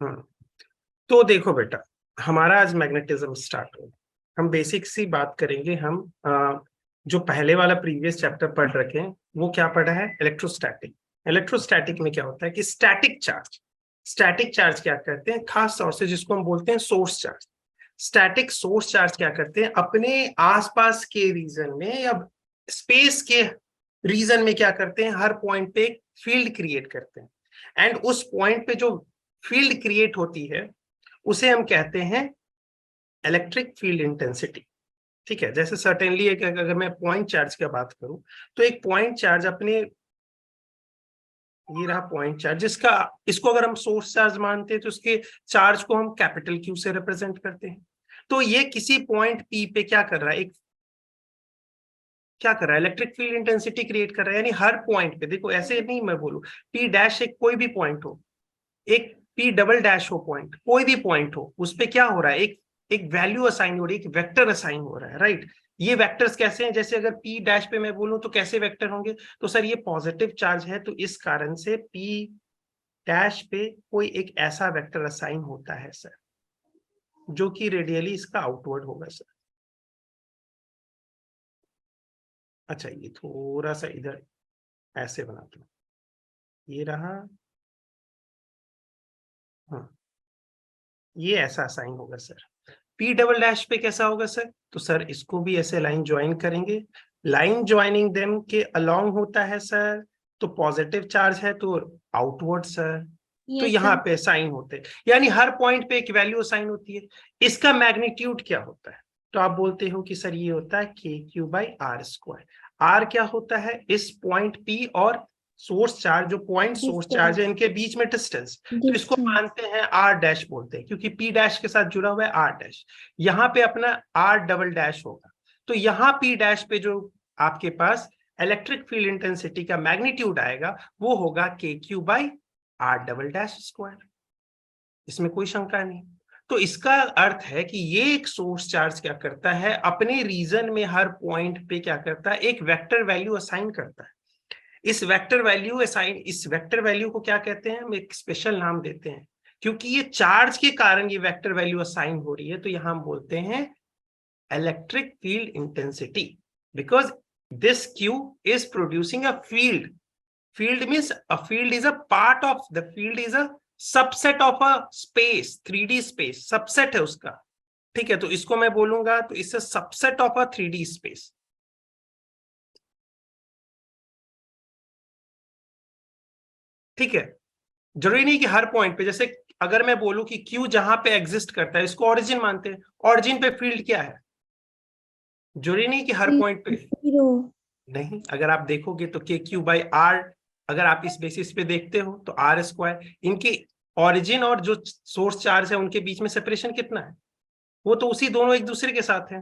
हम्म। तो देखो बेटा, हमारा आज मैग्नेटिज्म स्टार्ट हो। हम बेसिक सी बात करेंगे। हम जो पहले वाला प्रीवियस चैप्टर पढ़ रखे हैं वो क्या पढ़ा है, इलेक्ट्रोस्टैटिक। इलेक्ट्रोस्टैटिक में क्या होता है कि स्टैटिक चार्ज क्या करते हैं, खास तौर से जिसको हम बोलते हैं source charge. Static source charge क्या करते हैं, अपने आसपास के रीजन में या स्पेस के रीजन में क्या करते हैं, हर पॉइंट पे एक फील्ड क्रिएट करते हैं। एंड उस पॉइंट पे जो फील्ड क्रिएट होती है उसे हम कहते हैं इलेक्ट्रिक फील्ड इंटेंसिटी। ठीक है, जैसे सर्टेनली एक, अगर मैं पॉइंट चार्ज की बात करूं तो एक पॉइंट चार्ज अपने, ये रहा पॉइंट चार्ज, जिसका, इसको अगर हम सोर्स चार्ज मानते हैं तो उसके चार्ज को हम कैपिटल क्यू से रिप्रेजेंट करते हैं। तो ये किसी पॉइंट पी पे क्या कर रहा है, एक क्या कर रहा है, इलेक्ट्रिक फील्ड इंटेंसिटी क्रिएट कर रहा है। यानी हर पॉइंट पे देखो, ऐसे नहीं मैं बोलूं पी डैश, एक कोई भी पॉइंट हो, एक पी डबल डैश हो पॉइंट, कोई भी पॉइंट हो, उस पे क्या हो रहा है, एक एक वैल्यू असाइन हो रही है, एक वेक्टर असाइन हो रहा है, राइट। ये वेक्टर्स कैसे हैं, जैसे अगर पी डैश पे मैं बोलूं तो कैसे वेक्टर होंगे, तो सर ये पॉजिटिव चार्ज है तो इस कारण से पी डैश पे कोई एक ऐसा वेक्टर असाइन होता है सर, जो कि रेडियली इसका आउटवर्ड होगा सर। अच्छा, ये थोड़ा सा इधर ऐसे बनाता हूं, ये रहा। हाँ, ये ऐसा असाइन होगा सर। पी डबल डैश पे कैसा होगा सर, तो सर इसको भी ऐसे लाइन ज्वाइन करेंगे। लाइन ज्वाइनिंग देम के अलोंग होता है सर, तो पॉजिटिव चार्ज है तो आउटवर्ड सर। तो यस यहाँ सर। पे साइन होते हैं, यानी हर पॉइंट पे एक वैल्यू साइन होती है। इसका मैग्नीट्यूड क्या होता है, तो आप बोलते हो कि सर ये होता है K Q by R square. R क्या होता है, इस पॉइंट पी और सोर्स चार्ज, जो पॉइंट सोर्स चार्ज है, डिस्टेंस। इनके बीच में डिस्टेंस। तो इसको डिस्टेंस। मानते हैं आर डैश बोलते हैं, क्योंकि पी डैश के साथ जुड़ा हुआ है आर डैश। यहाँ पे अपना आर डबल डैश होगा। तो यहाँ पी डैश पे जो आपके पास इलेक्ट्रिक फील्ड इंटेंसिटी का मैग्नीट्यूड आएगा वो होगा K Q by R double dash square. इसमें कोई शंका नहीं। तो इसका अर्थ है कि ये एक सोर्स चार्ज क्या करता है, अपने रीजन में हर पॉइंट पे क्या करता है, एक वेक्टर वैल्यू असाइन करता है। इस वेक्टर वैल्यू को क्या कहते हैं, हम एक स्पेशल नाम देते हैं, क्योंकि ये चार्ज के कारण ये वेक्टर वैल्यू असाइन हो रही है, तो यहां हम बोलते हैं electric field intensity, because this Q is producing a field. Field means a field is a part of the field, is a subset of a space, 3D space subset है उसका। ठीक है, तो इसको मैं बोलूंगा तो इससे subset of a 3D space. ठीक है, जरूरी नहीं कि हर पॉइंट पे, जैसे अगर मैं बोलूं कि क्यू जहां पे एग्जिस्ट करता है इसको ओरिजिन मानते हैं, ओरिजिन पे फील्ड क्या है, जरूरी नहीं कि हर पॉइंट पे। जीरो। नहीं, अगर आप देखोगे तो के क्यू बाई आर, अगर आप इस बेसिस पे देखते हो तो आर स्क्वायर, इनके ओरिजिन और जो सोर्स चार्ज है उनके बीच में सेपरेशन कितना है, वो तो उसी दोनों एक दूसरे के साथ है,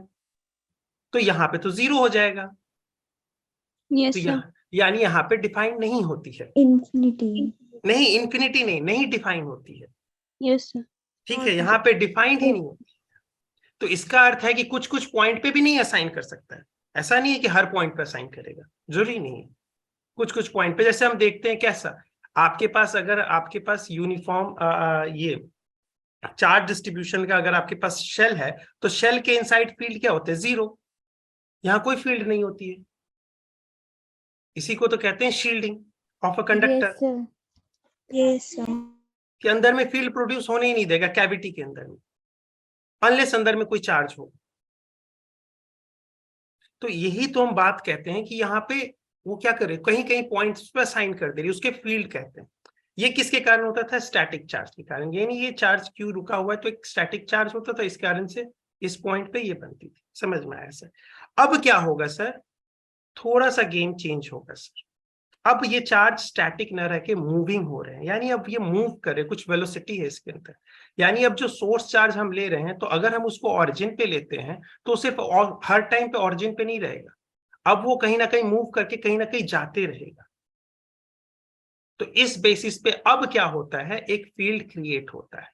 तो यहाँ पे तो जीरो हो जाएगा। तो यस सर। यहाँ यानी यहाँ पे डिफाइन नहीं होती है। इंफिनिटी। नहीं, इंफिनिटी नहीं, नहीं डिफाइन होती है। Yes sir. ठीक है, यहाँ पे डिफाइंड ही नहीं होती। तो इसका अर्थ है कि कुछ कुछ पॉइंट पे भी नहीं असाइन कर सकता है। ऐसा नहीं है कि हर पॉइंट पे असाइन करेगा, जरूरी नहीं है। कुछ कुछ पॉइंट पे, जैसे हम देखते हैं कैसा, आपके पास अगर आपके पास यूनिफॉर्म ये चार्ज डिस्ट्रीब्यूशन का अगर आपके पास शेल है, तो शेल के इनसाइड फील्ड क्या होते हैं, जीरो। यहाँ कोई फील्ड नहीं होती है। इसी को तो कहते हैं shielding of a yes conductor, sir. Yes sir. कि अंदर में फील्ड प्रोड्यूस होने ही नहीं देगा कैविटी के अंदर में, अनलेस अंदर में कोई चार्ज हो। तो यही तो हम बात कहते हैं कि यहाँ पे वो क्या करे, कहीं कहीं पॉइंट्स पे असाइन कर दे रही, उसके फील्ड कहते हैं। ये किसके कारण होता था, स्टैटिक चार्ज के कारण। यानी ये चार्ज क्यों रुका हुआ है, तो एक स्टैटिक चार्ज होता था, इस कारण से इस पॉइंट पे ये बनती थी। समझ में आया सर। अब क्या होगा सर, थोड़ा सा गेम चेंज होगा सर। अब ये चार्ज स्टैटिक न रह के मूविंग हो रहे हैं, यानी अब ये मूव कर रहे, कुछ वेलोसिटी है इसके अंदर। यानी अब जो सोर्स चार्ज हम ले रहे हैं, तो अगर हम उसको ऑरिजिन पे लेते हैं तो सिर्फ हर टाइम पे ऑरिजिन पे नहीं रहेगा, अब वो कहीं ना कहीं मूव करके कहीं ना कहीं जाते रहेगा। तो इस बेसिस पे अब क्या होता है, एक फील्ड क्रिएट होता है।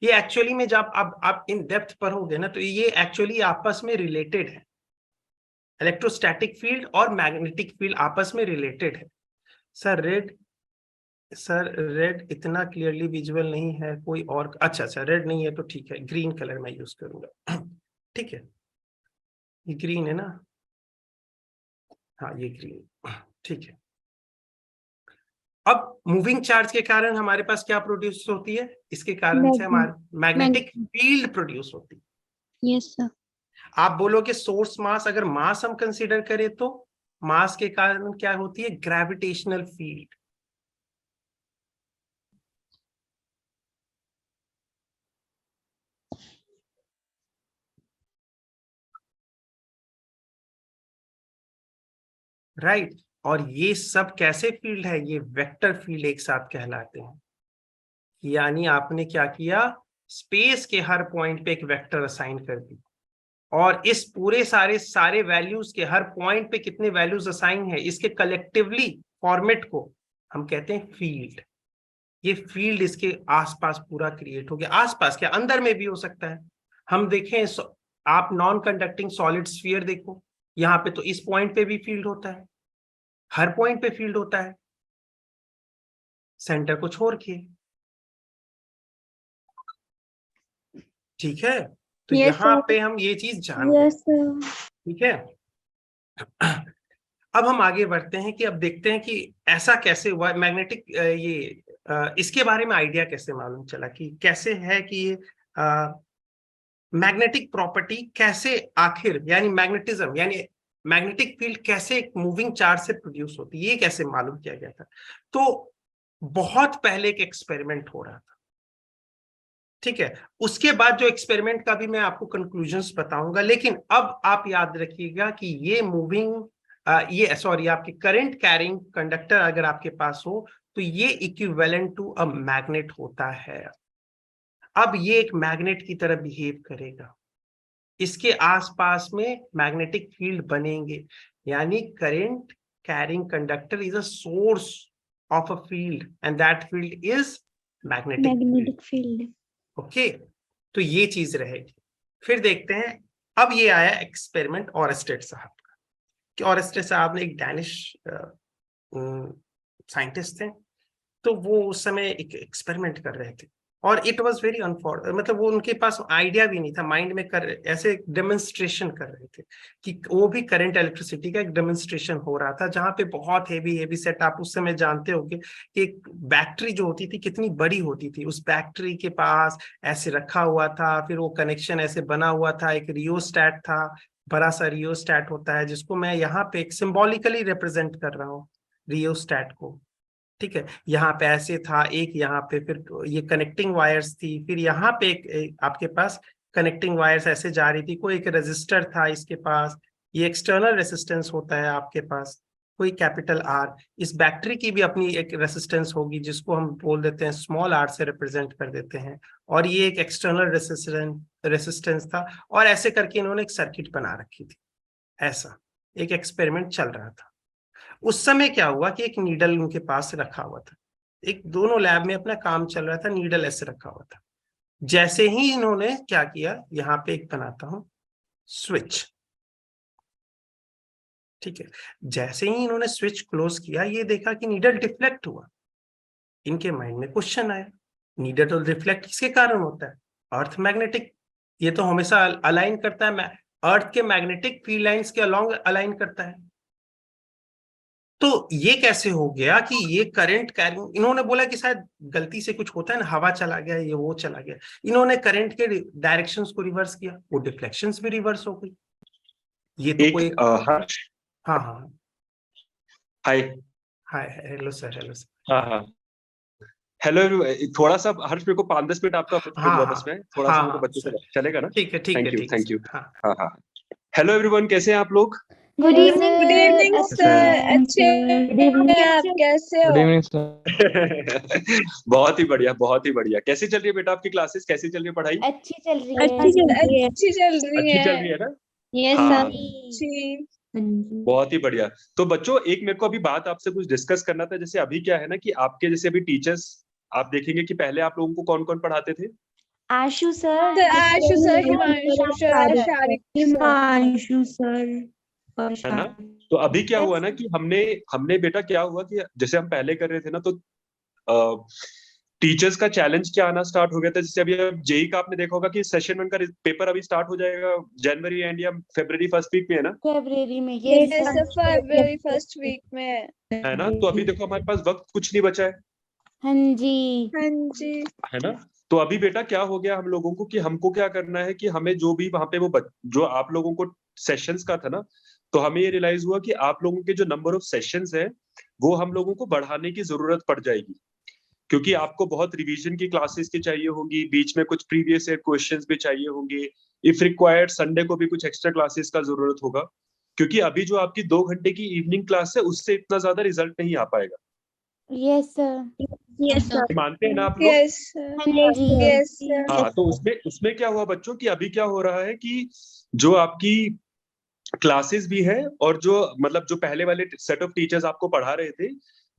ये एक्चुअली में जब अब आप इन डेप्थ पढ़ोगे ना, तो ये एक्चुअली आपस में रिलेटेड है। इलेक्ट्रोस्टैटिक फील्ड और मैग्नेटिक फील्ड आपस में रिलेटेड है सर। रेड सर रेड इतना क्लियरली विजुअल नहीं है, कोई और, अच्छा रेड नहीं है तो ठीक है, ग्रीन कलर मैं यूज करूंगा। ठीक है, ये ग्रीन है ना, हाँ ये ग्रीन, ठीक है। अब मूविंग चार्ज के कारण हमारे पास क्या प्रोड्यूस होती है, इसके कारण से हमारे मैग्नेटिक फील्ड प्रोड्यूस होती है। Yes sir. आप बोलोगे सोर्स मास, अगर मास हम कंसीडर करें तो मास के कारण क्या होती है, ग्रेविटेशनल फील्ड। राइट, और ये सब कैसे फील्ड है, ये वेक्टर फील्ड एक साथ कहलाते हैं। यानी आपने क्या किया, स्पेस के हर पॉइंट पे एक वेक्टर असाइन कर दी, और इस पूरे सारे वैल्यूज के हर पॉइंट पे कितने वैल्यूज असाइन है, इसके कलेक्टिवली फॉर्मेट को हम कहते हैं फील्ड। ये फील्ड इसके आसपास पूरा क्रिएट हो गया, आसपास क्या अंदर में भी हो सकता है। हम देखें, आप नॉन कंडक्टिंग सॉलिड स्फीयर देखो, यहाँ पे तो इस पॉइंट पे भी फील्ड होता है, हर पॉइंट पे फील्ड होता है, सेंटर को छोड़ के। ठीक है, तो Yes, यहाँ sir. पे हम ये चीज जान गए। Yes sir. ठीक है, अब हम आगे बढ़ते हैं कि अब देखते हैं कि ऐसा कैसे हुआ मैग्नेटिक, इसके बारे में आइडिया कैसे मालूम चला कि कैसे है कि ये मैग्नेटिक प्रॉपर्टी कैसे आखिर, यानी मैग्नेटिज्म यानी मैग्नेटिक फील्ड कैसे एक मूविंग चार्ज से प्रोड्यूस होती है, ये कैसे मालूम किया गया था। तो बहुत पहले एक एक्सपेरिमेंट हो रहा था, ठीक है, उसके बाद जो एक्सपेरिमेंट का भी मैं आपको कंक्लूजन्स बताऊंगा, लेकिन अब आप याद रखिएगा कि ये आपके करंट कैरिंग कंडक्टर अगर आपके पास हो तो ये इक्विवेलेंट टू अ मैग्नेट होता है। अब ये एक मैग्नेट की तरह बिहेव करेगा, इसके आसपास में मैग्नेटिक फील्ड बनेंगे, यानी current carrying conductor is a source of a field and that field is magnetic field. Magnetic field. Okay, तो ये चीज रहेगी। फिर देखते हैं, अब ये आया एक्सपेरिमेंट ऑरेस्टेड साहब का, कि ऑरेस्टेड साहब ने एक डैनिश साइंटिस्ट थे, तो वो उस समय एक एक्सपेरिमेंट कर रहे थे, और इट वाज वेरी अनफॉर्चुनेट, मतलब वो उनके पास आइडिया भी नहीं था, माइंड में कर ऐसे डेमोन्स्ट्रेशन कर रहे थे कि वो भी करंट इलेक्ट्रिसिटी का एक डेमोन्स्ट्रेशन हो रहा था, जहां पे बहुत हेवी हेवी सेट, आप उस समय जानते होंगे कि एक बैटरी जो होती थी कितनी बड़ी होती थी, उस बैटरी के पास ऐसे रखा हुआ था, फिर वो कनेक्शन ऐसे बना हुआ था, एक रियोस्टैट था, बड़ा सा रियोस्टैट होता है, जिसको मैं यहाँ पे एक सिंबॉलिकली रिप्रेजेंट कर रहा हूँ रियोस्टैट को। ठीक है, यहाँ पे ऐसे था एक, यहाँ पे फिर ये कनेक्टिंग वायर्स थी, फिर यहाँ पे एक आपके पास कनेक्टिंग वायर्स ऐसे जा रही थी, कोई एक रेजिस्टर था इसके पास, ये एक्सटर्नल रेसिस्टेंस होता है आपके पास, कोई कैपिटल आर, इस बैटरी की भी अपनी एक रेसिस्टेंस होगी जिसको हम बोल देते हैं स्मॉल आर से रिप्रेजेंट कर देते हैं, और ये एक एक्सटर्नल रेसिस्टेंस था, और ऐसे करके इन्होंने एक सर्किट बना रखी थी। ऐसा एक एक्सपेरिमेंट चल रहा था। उस समय क्या हुआ कि एक नीडल उनके पास रखा हुआ था, एक दोनों लैब में अपना काम चल रहा था, नीडल ऐसे रखा हुआ था। जैसे ही इन्होंने क्या किया, यहाँ पे एक बनाता हूं स्विच, ठीक है, जैसे ही इन्होंने स्विच क्लोज किया, ये देखा कि नीडल डिफ्लेक्ट हुआ। इनके माइंड में क्वेश्चन आया, नीडल रिफ्लेक्ट किसके कारण होता है, अर्थ मैग्नेटिक, ये तो हमेशा अलाइन करता है, अर्थ के मैग्नेटिक फील्ड लाइंस के अलोंग अलाइन करता है, तो ये कैसे हो गया कि ये करंट कैरिंग, इन्होंने बोला कि शायद गलती से कुछ होता है ना, हवा चला गया, ये वो चला गया, इन्होंने करंट के डायरेक्शंस को रिवर्स किया, वो डिफ्लेक्शंस भी रिवर्स हो गई। ये तो कोई हर्ष, हाँ हाँ हाय हाय, हेलो सर, हेलो सर। हाँ हाँ हेलो, थोड़ा सा हर्ष, मेरे को 5-10 मिनट आपका हाँ वापस में थोड़ा सा मेरे को बच्चों से चलेगा ना? ठीक है ठीक है ठीक थैंक यू। है, हाँ। हाँ हाँ, हेलो एवरीवन, कैसे हैं आप लोग? Good evening. Good evening sir, अच्छे हैं आप, कैसे हो? Good evening sir. बहुत ही बढ़िया, बहुत ही बढ़िया। कैसी चल रही है बेटा आपकी क्लासेस, कैसी चल रही है पढ़ाई? अच्छी चल रही है। अच्छी चल रही अच्छी चल रही है ना? यस हाँ। सर। अच्छी। बहुत ही बढ़िया। तो बच्चों, एक मेरे को अभी बात आपसे कुछ डिस्कस करना था। जैसे अभी क्या है ना कि आपके जैसे अभी टीचर्स, आप देखेंगे कि पहले आप लोगों को कौन कौन पढ़ाते थे? Ashu sir, Ashu sir, Himanshu sir, Shariq Himanshu sir, है ना? तो अभी क्या हुआ ना कि हमने बेटा क्या हुआ कि जैसे हम पहले कर रहे थे ना, तो टीचर्स का चैलेंज क्या आना स्टार्ट हो गया था। जैसे अभी जेई का आपने देखा होगा कि सेशन 1 का पेपर अभी स्टार्ट हो जाएगा जनवरी एंड या फरवरी फर्स्ट वीक में, है ना? फरवरी में, Yes, yes sir, sir. February first week में। है ना? तो अभी देखो हमारे पास वक्त कुछ नहीं बचा है, हाँ जी। हाँ जी। है ना? तो अभी बेटा क्या हो गया हम लोगों को कि हमको क्या करना है कि हमें जो भी वहां पे जो आप लोगों को सेशंस का था ना, तो हमें ये रियलाइज हुआ कि आप लोगों के जो नंबर ऑफ सेशंस है वो हम लोगों को बढ़ाने की जरूरत पड़ जाएगी, क्योंकि आपको बहुत रिवीजन की क्लासेस की चाहिए होंगी, बीच में कुछ प्रीवियस ईयर क्वेश्चंस भी चाहिए होंगे, इफ रिक्वायर्ड संडे को भी कुछ एक्स्ट्रा क्लासेस का जरूरत होगा, क्योंकि अभी जो आपकी 2 घंटे की इवनिंग क्लास है उससे इतना ज्यादा रिजल्ट नहीं आ पाएगा। Yes sir. Yes, sir. मानते हैं ना आप लोग? Yes, sir. हाँ जी। Yes, sir. हाँ, तो उसमें क्या हुआ बच्चों कि अभी क्या हो रहा है कि जो आपकी क्लासेस भी है और जो मतलब जो पहले वाले सेट ऑफ टीचर्स आपको पढ़ा रहे थे,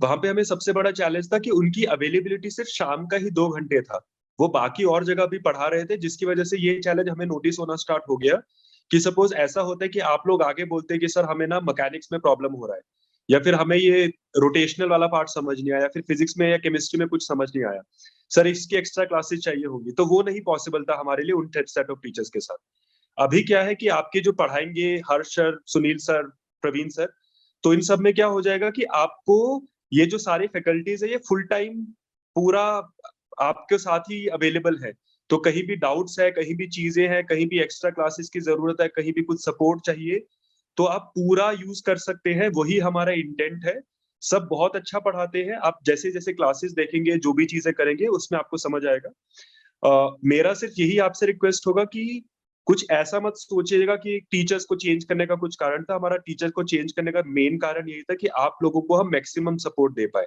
वहां पे हमें सबसे बड़ा चैलेंज था कि उनकी अवेलेबिलिटी सिर्फ शाम का ही 2 घंटे था, वो बाकी और जगह भी पढ़ा रहे थे, जिसकी वजह से ये चैलेंज हमें नोटिस होना स्टार्ट हो गया कि सपोज ऐसा होता है कि आप लोग आगे बोलते हैं कि सर हमें ना मैकेनिक्स में प्रॉब्लम हो रहा है, या फिर हमें ये रोटेशनल वाला पार्ट समझ नहीं आया, फिर फिजिक्स में या केमिस्ट्री में कुछ समझ नहीं आया, सर इसकी एक्स्ट्रा क्लासेस चाहिए होगी, तो वो नहीं पॉसिबल था हमारे लिए उन सेट ऑफ टीचर्स के साथ। अभी क्या है कि आपके जो पढ़ाएंगे Harsh sir, Sunil sir, Praveen sir, तो इन सब में क्या हो जाएगा कि आपको ये जो सारी फैकल्टीज है ये फुल टाइम पूरा आपके साथ ही अवेलेबल है, तो कहीं भी डाउट्स है, कहीं भी चीजें हैं, कहीं भी एक्स्ट्रा क्लासेस की जरूरत है, कहीं भी कुछ सपोर्ट चाहिए, तो आप पूरा यूज कर सकते हैं, वही हमारा इंटेंट है। सब बहुत अच्छा पढ़ाते हैं, आप जैसे जैसे क्लासेस देखेंगे, जो भी चीजें करेंगे उसमें आपको समझ आएगा। मेरा सिर्फ यही आपसे रिक्वेस्ट होगा कि कुछ ऐसा मत सोचिएगा कि टीचर्स को चेंज करने का कुछ कारण था, हमारा टीचर्स को चेंज करने का मेन कारण यही था कि आप लोगों को हम मैक्सिमम सपोर्ट दे पाए,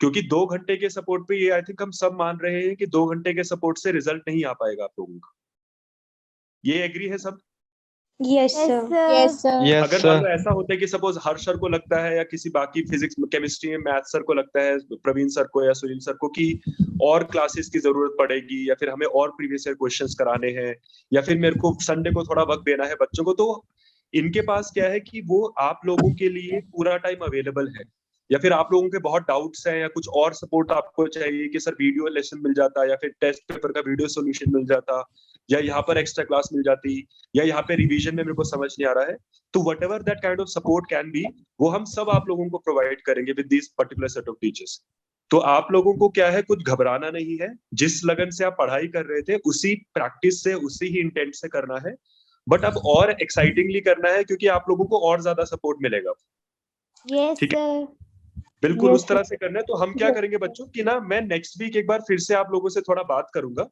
क्योंकि 2 घंटे के सपोर्ट पे ये आई थिंक हम सब मान रहे हैं कि 2 घंटे के सपोर्ट से रिजल्ट नहीं आ पाएगा आप लोगों का। ये एग्री है सब? Yes, sir. Yes, sir. अगर मान लो ऐसा होता है कि सपोज हर्ष सर को लगता है या किसी बाकी फिजिक्स केमिस्ट्री में मैथ सर को लगता है, प्रवीण सर को या सुनील सर को कि और क्लासेस की जरूरत पड़ेगी या फिर हमें और प्रीवियस ईयर क्वेश्चंस कराने हैं या फिर मेरे को संडे को थोड़ा वक्त देना है बच्चों को, तो इनके पास क्या है कि वो आप लोगों के लिए पूरा टाइम अवेलेबल है, या फिर आप लोगों के बहुत डाउट्स हैं या कुछ और सपोर्ट आपको चाहिए कि सर वीडियो लेसन मिल जाता या फिर टेस्ट पेपर का वीडियो सॉल्यूशन मिल जाता या यहाँ पर एक्स्ट्रा क्लास मिल जाती या यहाँ पे रिवीजन में मेरे को समझ नहीं आ रहा है, तो whatever that kind of support can be, वो हम सब आप लोगों को प्रोवाइड करेंगे with this particular set of teachers. तो आप लोगों को क्या है, कुछ घबराना नहीं है, जिस लगन से आप पढ़ाई कर रहे थे उसी प्रैक्टिस से उसी ही इंटेंट से करना है, बट अब और एक्साइटिंगली करना है क्योंकि आप लोगों को और ज्यादा सपोर्ट मिलेगा। यस ठीक है, सर। बिल्कुल उस तरह से करना है। तो हम क्या करेंगे बच्चों कि ना मैं नेक्स्ट वीक एक बार फिर से आप लोगों से थोड़ा बात करूंगा,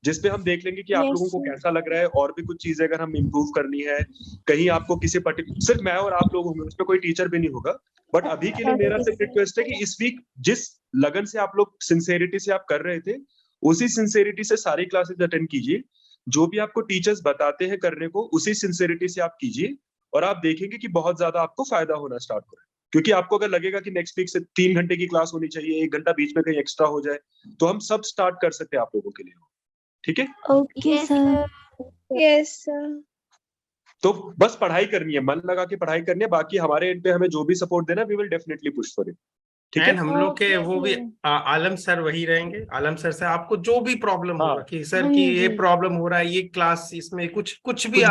जिसपे हम देख लेंगे कि आप Yes, लोगों को sir. कैसा लग रहा है, और भी कुछ चीजें अगर हम इम्प्रूव करनी है, कहीं आपको किसी पर्टिकुलर, सिर्फ मैं और आप लोग होंगे, उसमें कोई टीचर भी नहीं होगा, बट अभी के लिए मेरा सिर्फ रिक्वेस्ट है कि इस वीक जिस लगन से आप लोग सिंसेरिटी से आप कर रहे थे, उसी सिंसेरिटी से सारी क्लासेस अटेंड कीजिए, जो भी आपको टीचर्स बताते हैं करने को उसी सिंसेरिटी से आप कीजिए, और आप देखेंगे कि बहुत ज्यादा आपको फायदा होना स्टार्ट हो रहा है। क्योंकि आपको अगर लगेगा कि नेक्स्ट वीक से 3 घंटे की क्लास होनी चाहिए, 1 घंटा बीच में कहीं एक्स्ट्रा हो जाए, तो हम सब स्टार्ट कर सकते हैं आप लोगों के लिए, ठीक है? Okay sir. Yes, sir. तो बस पढ़ाई करनी है, मन लगा के पढ़ाई करनी है, बाकी हमारे एंड पे हमें जो भी सपोर्ट देना we will definitely push for it, ठीक है? एंड हम लोग के Okay, वो भी sir. आलम सर वही रहेंगे, आलम सर से आपको जो भी प्रॉब्लम हाँ। होगा कि सर हाँ कि ये जी। प्रॉब्लम हो रहा है, ये क्लास इसमें कुछ भी कुछ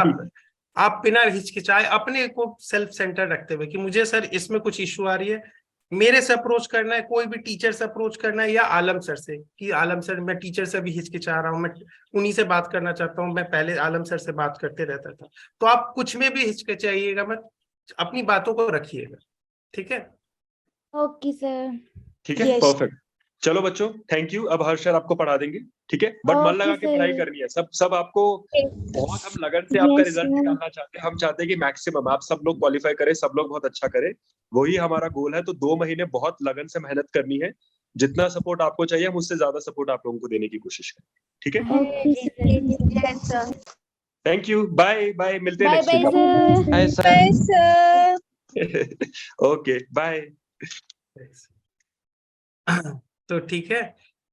आप बिना हिचकिचाए अपने को सेल्फ सेंटर रखते हुए कि मुझे सर इसमें कुछ इश्यू आ रही है, मेरे से अप्रोच करना है, कोई भी टीचर से अप्रोच करना है, या आलम सर से कि आलम सर मैं टीचर से भी हिचकिचा रहा हूँ, मैं उन्हीं से बात करना चाहता हूँ, मैं पहले आलम सर से बात करते रहता था, तो आप कुछ में भी हिचकिचाइएगा मत, अपनी बातों को रखिएगा, ठीक है? Okay sir. ठीक है, Yes. परफेक्ट। चलो बच्चों, थैंक यू। अब हर्ष सर आपको पढ़ा देंगे, ठीक है? बट मन Okay, लगा के sir. पढ़ाई करनी है, सब आपको बहुत हम लगन से आपका Yes, रिजल्ट sir. निकालना चाहते हैं, हम चाहते हैं कि मैक्सिमम आप सब लोग क्वालिफाई करें, सब लोग बहुत अच्छा करें, वही हमारा गोल है। तो 2 महीने बहुत लगन से मेहनत करनी है, जितना सपोर्ट आपको चाहिए हम उससे ज्यादा सपोर्ट आप लोगों को देने की कोशिश करें, ठीक है? Okay sir. Yes, sir. Thank you, bye bye, मिलते हैं bye next bye week. Sir. Bye, sir. Okay, bye. तो ठीक है,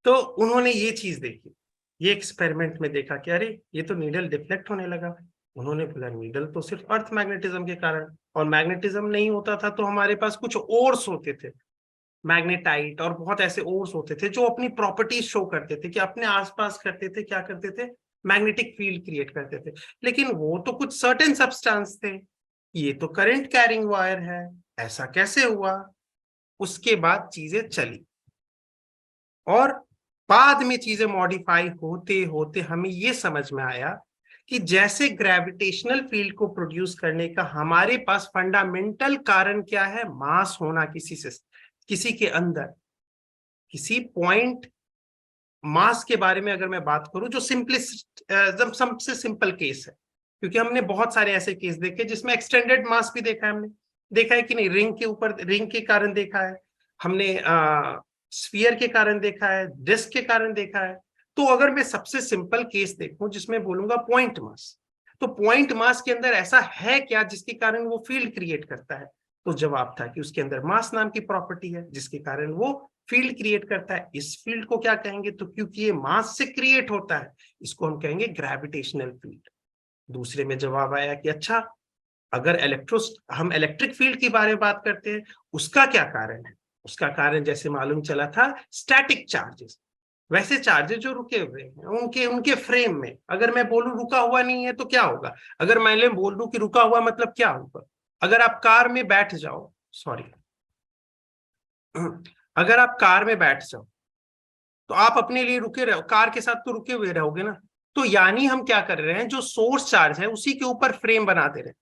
तो उन्होंने ये चीज देखी, ये एक्सपेरिमेंट में देखा कि अरे ये तो नीडल डिफ्लेक्ट होने लगा, उन्होंने बोला नीडल तो सिर्फ अर्थ मैग्नेटिज्म के कारण, और मैग्नेटिज्म नहीं होता था तो हमारे पास कुछ ओर्स होते थे, मैग्नेटाइट और बहुत ऐसे ओर्स होते थे जो अपनी प्रॉपर्टीज शो करते थे, कि अपने आसपास करते थे, क्या करते थे, मैग्नेटिक फील्ड क्रिएट करते थे। लेकिन वो तो कुछ सर्टेन सब्सटेंस थे, ये तो करंट कैरिंग वायर है, ऐसा कैसे हुआ? उसके बाद चीजें चली और बाद में चीजें मॉडिफाई होते होते हमें ये समझ में आया कि जैसे ग्रेविटेशनल फील्ड को प्रोड्यूस करने का हमारे पास फंडामेंटल कारण क्या है, मास होना किसी के अंदर, किसी पॉइंट मास के बारे में अगर मैं बात करूं, जो सबसे सिंपल केस है, क्योंकि हमने बहुत सारे ऐसे केस देखे जिसमें एक्सटेंडेड मास भी देखा है, हमने देखा है कि नहीं, रिंग के ऊपर, रिंग के कारण देखा है हमने, स्फीयर के कारण देखा है, डिस्क के कारण देखा है। तो अगर मैं सबसे सिंपल केस देखूं जिसमें बोलूंगा पॉइंट मास, तो पॉइंट मास के अंदर ऐसा है क्या जिसके कारण वो फील्ड क्रिएट करता है? तो जवाब था कि उसके अंदर मास नाम की प्रॉपर्टी है जिसके कारण वो फील्ड क्रिएट करता है। इस फील्ड को क्या कहेंगे? तो क्योंकि ये मास से क्रिएट होता है, इसको हम कहेंगे ग्रेविटेशनल फील्ड। दूसरे में जवाब आया कि अच्छा, अगर हम इलेक्ट्रिक फील्ड के बारे में बात करते हैं, उसका क्या कारण है? उसका कारण जैसे मालूम चला था, स्टैटिक चार्जेस। वैसे चार्जेस जो रुके हुए हैं उनके उनके फ्रेम में, अगर मैं बोलूं रुका हुआ नहीं है तो क्या होगा? अगर मैं बोल दूं कि रुका हुआ मतलब क्या होगा? अगर आप कार में बैठ जाओ, सॉरी, अगर आप कार में बैठ जाओ तो आप अपने लिए रुके रहो, कार के साथ तो रुके हुए रहोगे ना। तो यानी हम क्या कर रहे हैं, जो सोर्स चार्ज है उसी के ऊपर फ्रेम बना दे रहे हैं।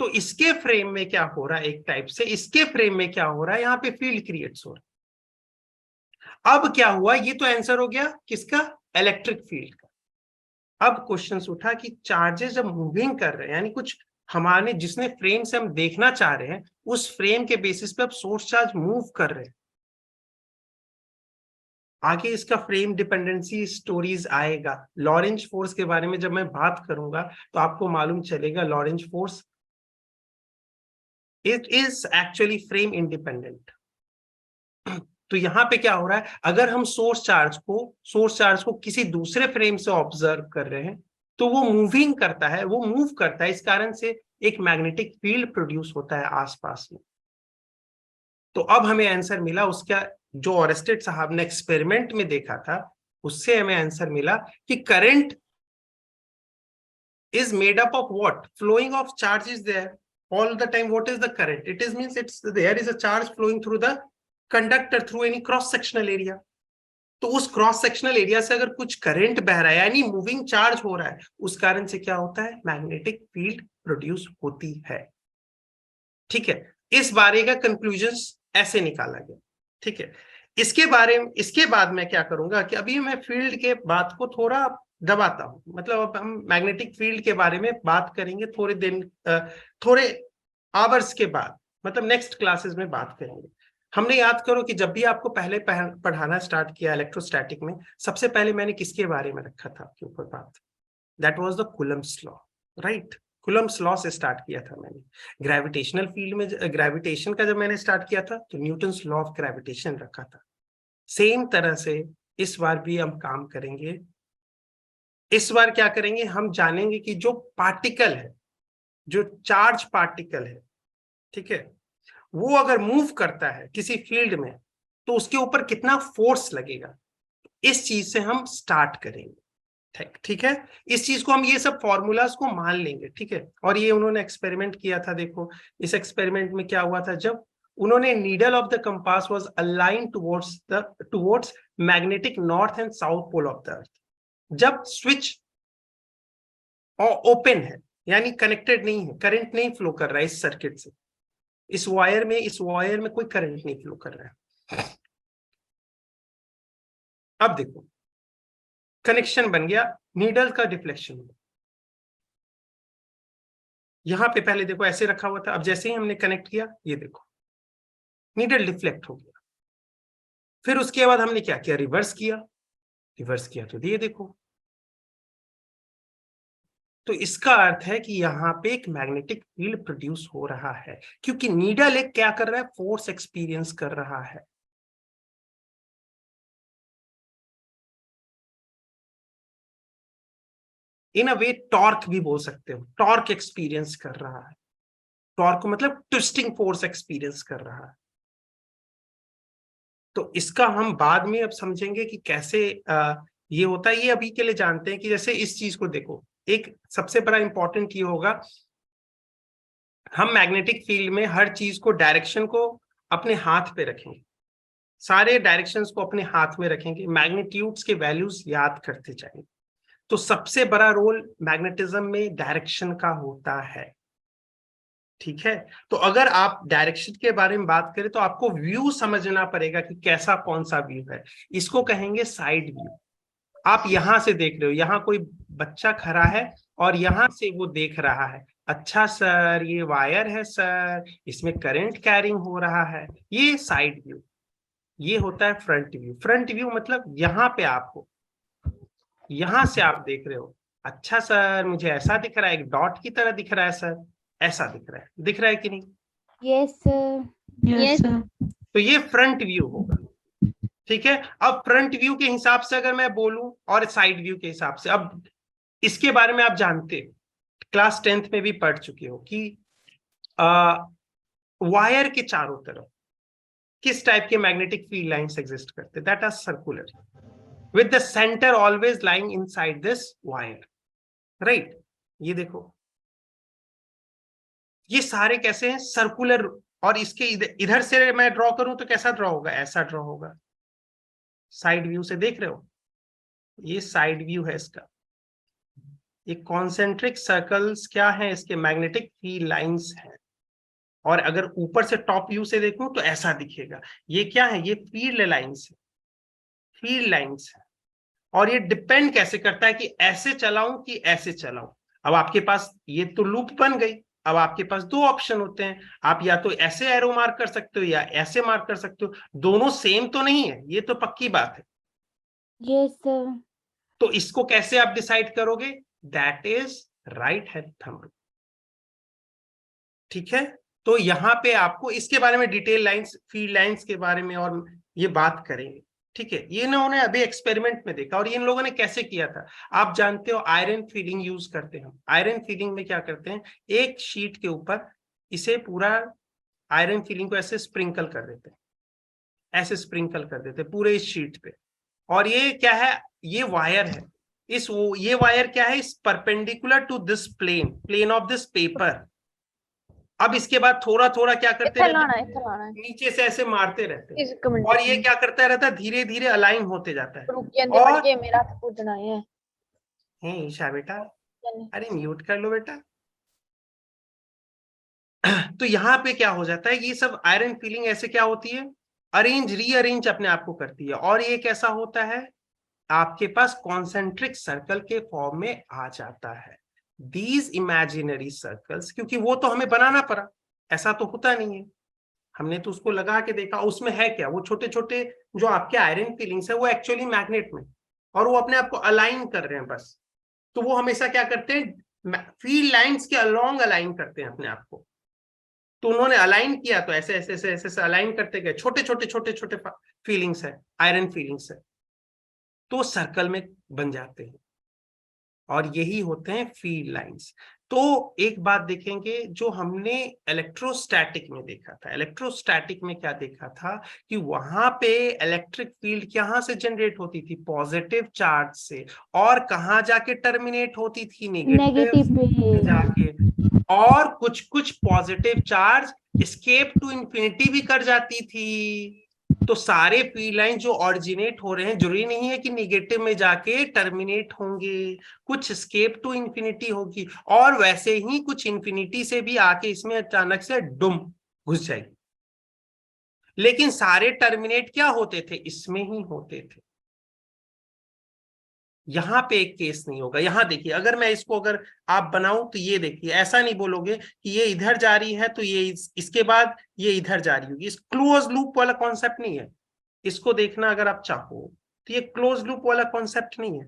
तो इसके फ्रेम में क्या हो रहा है, एक टाइप से इसके फ्रेम में क्या हो रहा है, यहाँ पे फील्ड क्रिएट्स हो रहा है। अब क्या हुआ, ये तो आंसर हो गया किसका? इलेक्ट्रिक फील्ड का। अब क्वेश्चन उठा कि चार्जेस जब मूविंग कर रहे हैं, यानी कुछ हमारे जिसने फ्रेम से हम देखना चाह रहे हैं, उस फ्रेम के बेसिस पे अब सोर्स चार्ज मूव कर रहे हैं। आगे इसका फ्रेम डिपेंडेंसी स्टोरीज आएगा। लॉरेंज फोर्स के बारे में जब मैं बात करूंगा तो आपको मालूम चलेगा, Lorentz force it is actually frame independent. तो यहाँ पे क्या हो रहा है, अगर हम सोर्स चार्ज को किसी दूसरे फ्रेम से ऑब्जर्व कर रहे हैं तो वो मूविंग करता है, वो मूव करता है, इस कारण से एक मैग्नेटिक फील्ड प्रोड्यूस होता है आसपास में। तो अब हमें आंसर मिला उसका, जो ऑरेस्टेड साहब ने एक्सपेरिमेंट में देखा था, उससे हमें आंसर मिला कि current is made up of what? Flowing of charge is there all the time. What is the current? It is means there is a charge flowing through the conductor through any cross sectional area. तो उस cross sectional area से अगर कुछ current बह रहा है, यानी moving charge हो रहा है, उस कारण से क्या होता है, मैग्नेटिक फील्ड प्रोड्यूस होती है। ठीक है, इस बारे का कंक्लूजन ऐसे निकाला गया। ठीक है, इसके बाद मैं क्या करूंगा कि अभी मैं फील्ड के बात को थोड़ा दबाता हूं, मतलब अब हम मैग्नेटिक फील्ड के बारे में बात करेंगे थोड़े आवर्स के बाद, मतलब नेक्स्ट क्लासेस में बात करेंगे। हमने याद करो कि जब भी आपको पहले पढ़ाना स्टार्ट किया इलेक्ट्रोस्टैटिक में, सबसे पहले मैंने किसके बारे में रखा था आपके ऊपर बात? That was the Coulomb's law, right? Coulomb's law से स्टार्ट किया था मैंने। ग्रेविटेशनल फील्ड में ग्रेविटेशन का जब मैंने स्टार्ट किया था तो न्यूटन्स लॉ ऑफ ग्रेविटेशन रखा था। सेम तरह से इस बार भी हम काम करेंगे। इस बार क्या करेंगे, हम जानेंगे कि जो पार्टिकल है, जो चार्ज पार्टिकल है, ठीक है, वो अगर मूव करता है किसी फील्ड में तो उसके ऊपर कितना फोर्स लगेगा। इस चीज से हम स्टार्ट करेंगे। ठीक है, इस चीज को हम ये सब फॉर्मूलाज को मान लेंगे। ठीक है, और ये उन्होंने एक्सपेरिमेंट किया था। देखो इस एक्सपेरिमेंट में क्या हुआ था, जब उन्होंने needle of the compass was aligned towards magnetic north and south pole of the earth. जब स्विच ओपन है, यानी कनेक्टेड नहीं है, करंट नहीं फ्लो कर रहा है इस सर्किट से, इस वायर में कोई करंट नहीं फ्लो कर रहा है। अब देखो कनेक्शन बन गया, नीडल का डिफ्लेक्शन हुआ। यहां पे पहले देखो ऐसे रखा हुआ था, अब जैसे ही हमने कनेक्ट किया ये देखो नीडल डिफ्लेक्ट हो गया। फिर उसके बाद हमने क्या किया, रिवर्स किया तो ये देखो। तो इसका अर्थ है कि यहाँ पे एक मैग्नेटिक फील्ड प्रोड्यूस हो रहा है, क्योंकि नीडल एक क्या कर रहा है, फोर्स एक्सपीरियंस कर रहा है। इन अ वे टॉर्क भी बोल सकते हो, टॉर्क एक्सपीरियंस कर रहा है। टॉर्क मतलब ट्विस्टिंग फोर्स एक्सपीरियंस कर रहा है। तो इसका हम बाद में अब समझेंगे कि कैसे ये होता है। ये अभी के लिए जानते हैं कि जैसे इस चीज को देखो, एक सबसे बड़ा इंपॉर्टेंट ये होगा, हम मैग्नेटिक फील्ड में हर चीज को, डायरेक्शन को अपने हाथ पे रखेंगे, सारे डायरेक्शंस को अपने हाथ में रखेंगे, मैग्नीट्यूड्स के वैल्यूज याद करते जाएंगे। तो सबसे बड़ा रोल मैग्नेटिज्म में डायरेक्शन का होता है, ठीक है। तो अगर आप डायरेक्शन के बारे में बात करें तो आपको व्यू समझना पड़ेगा कि कैसा कौन सा व्यू है। इसको कहेंगे साइड व्यू। आप यहां से देख रहे हो, यहाँ कोई बच्चा खड़ा है और यहां से वो देख रहा है, अच्छा सर ये वायर है सर, इसमें करंट कैरिंग हो रहा है, ये साइड व्यू। ये होता है फ्रंट व्यू। फ्रंट व्यू मतलब यहाँ पे आप हो, यहां से आप देख रहे हो, अच्छा सर मुझे ऐसा दिख रहा है, एक डॉट की तरह दिख रहा है सर, ऐसा दिख रहा है कि नहीं? Yes sir. यस तो ये फ्रंट व्यू होगा, ठीक है। अब फ्रंट व्यू के हिसाब से अगर मैं बोलूं और साइड व्यू के हिसाब से, अब इसके बारे में आप जानते हो, क्लास 10th में भी पढ़ चुके हो कि वायर के चारों तरफ किस टाइप के मैग्नेटिक फील्ड लाइंस एग्जिस्ट करते, that are circular with the centre always lying inside this wire, right. ये देखो, ये सारे कैसे हैं, सर्कुलर। और इसके इधर से मैं ड्रॉ करूं तो कैसा ड्रॉ होगा, ऐसा ड्रॉ होगा। साइड व्यू से देख रहे हो, ये साइड व्यू है इसका। ये कॉन्सेंट्रिक सर्कल्स क्या है, इसके मैग्नेटिक फील्ड लाइंस हैं। और अगर ऊपर से टॉप व्यू से देखूं तो ऐसा दिखेगा। ये क्या है, ये फील्ड लाइंस है, फील्ड लाइंस है। और ये डिपेंड कैसे करता है कि ऐसे चलाऊं कि ऐसे चलाऊं। अब आपके पास ये तो लूप बन गई। अब आपके पास दो ऑप्शन होते हैं, आप या तो ऐसे एरो मार्क कर सकते हो या ऐसे मार्क कर सकते हो। दोनों सेम तो नहीं है, ये तो पक्की बात है। Yes sir. तो इसको कैसे आप डिसाइड करोगे, that is right hand thumb, ठीक है। तो यहां पे आपको इसके बारे में डिटेल लाइंस, फील्ड लाइंस के बारे में और ये बात करेंगे, ठीक है। ये इन्होंने अभी एक्सपेरिमेंट में देखा। और इन लोगों ने कैसे किया था, आप जानते हो आयरन फीलिंग यूज करते हैं। आयरन फीलिंग में क्या करते हैं, एक शीट के ऊपर इसे पूरा आयरन फीलिंग को ऐसे स्प्रिंकल कर देते हैं, ऐसे स्प्रिंकल कर देते हैं पूरे इस शीट पे। और ये क्या है, ये वायर है। ये वायर क्या है, इस perpendicular to this plane of this paper. अब इसके बाद थोड़ा थोड़ा क्या करते रहते हैं, नीचे से ऐसे मारते रहते हैं। और ये क्या करता रहता है, धीरे धीरे अलाइन होते जाता है। और मेरा पूछना है ईशा बेटा, अरे म्यूट कर लो बेटा। तो यहाँ पे क्या हो जाता है, ये सब आयरन फीलिंग ऐसे क्या होती है, अरेंज रीअरेंज अपने आप को करती है। और ये कैसा होता है, आपके पास कॉन्सेंट्रिक सर्कल के फॉर्म में आ जाता है। दीज इमेजिनरी सर्कल्स, क्योंकि वो तो हमें बनाना पड़ा, ऐसा तो होता नहीं है, हमने तो उसको लगा के देखा। उसमें है क्या, वो छोटे छोटे जो आपके आयरन फीलिंग्स है वो एक्चुअली मैग्नेट में, और वो अपने आप को अलाइन कर रहे हैं बस। तो वो हमेशा क्या करते हैं, फील्ड लाइंस के अलोंग अलाइन करते हैं अपने आप को। तो उन्होंने अलाइन किया तो ऐसे ऐसे ऐसे ऐसे अलाइन करते गए, छोटे छोटे फीलिंग्स है, आयरन फीलिंग्स है, तो सर्कल में बन जाते हैं। और यही होते हैं फील्ड लाइंस। तो एक बात देखेंगे जो हमने इलेक्ट्रोस्टैटिक में देखा था। इलेक्ट्रोस्टैटिक में क्या देखा था कि वहां पे इलेक्ट्रिक फील्ड कहां से जनरेट होती थी, पॉजिटिव चार्ज से। और कहां जाके टर्मिनेट होती थी, नेगेटिव पे जाके। और कुछ कुछ positive charge escape to infinity भी कर जाती थी। तो सारे फील्ड लाइन जो ऑरिजिनेट हो रहे हैं, जरूरी नहीं है कि निगेटिव में जाके टर्मिनेट होंगे, कुछ एस्केप टू इंफिनिटी होगी, और वैसे ही कुछ इंफिनिटी से भी आके इसमें अचानक से डुम घुस जाएगी। लेकिन सारे टर्मिनेट क्या होते थे, इसमें ही होते थे। यहां पे एक केस नहीं होगा। यहां देखिए, अगर मैं इसको अगर आप बनाऊं तो ये देखिए, ऐसा नहीं बोलोगे कि ये इधर जा रही है तो ये इसके बाद ये इधर जा रही होगी। इस क्लोज लूप वाला कॉन्सेप्ट नहीं है। इसको देखना अगर आप चाहो तो ये क्लोज लूप वाला कॉन्सेप्ट नहीं है,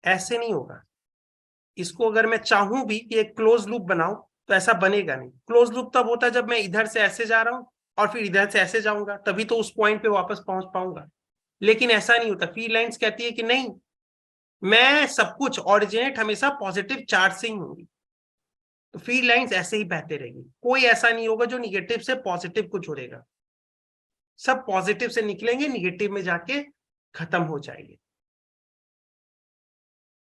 ऐसे नहीं होगा। इसको अगर मैं चाहूं भी कि एक क्लोज लूप बनाऊं तो ऐसा बनेगा नहीं। क्लोज लूप तब होता है जब मैं इधर से ऐसे जा रहा हूं और फिर इधर से ऐसे जाऊंगा, तभी तो उस पॉइंट पे वापस पहुंच पाऊंगा। लेकिन ऐसा नहीं होता। फील्ड लाइंस कहती है कि नहीं, मैं सब कुछ ऑरिजिनेट हमेशा पॉजिटिव चार्ज से ही होंगी। तो फील्ड लाइंस ऐसे ही बहते रहेगी, कोई ऐसा नहीं होगा जो निगेटिव से पॉजिटिव को जुड़ेगा। सब पॉजिटिव से निकलेंगे, निगेटिव में जाके खत्म हो जाएंगे।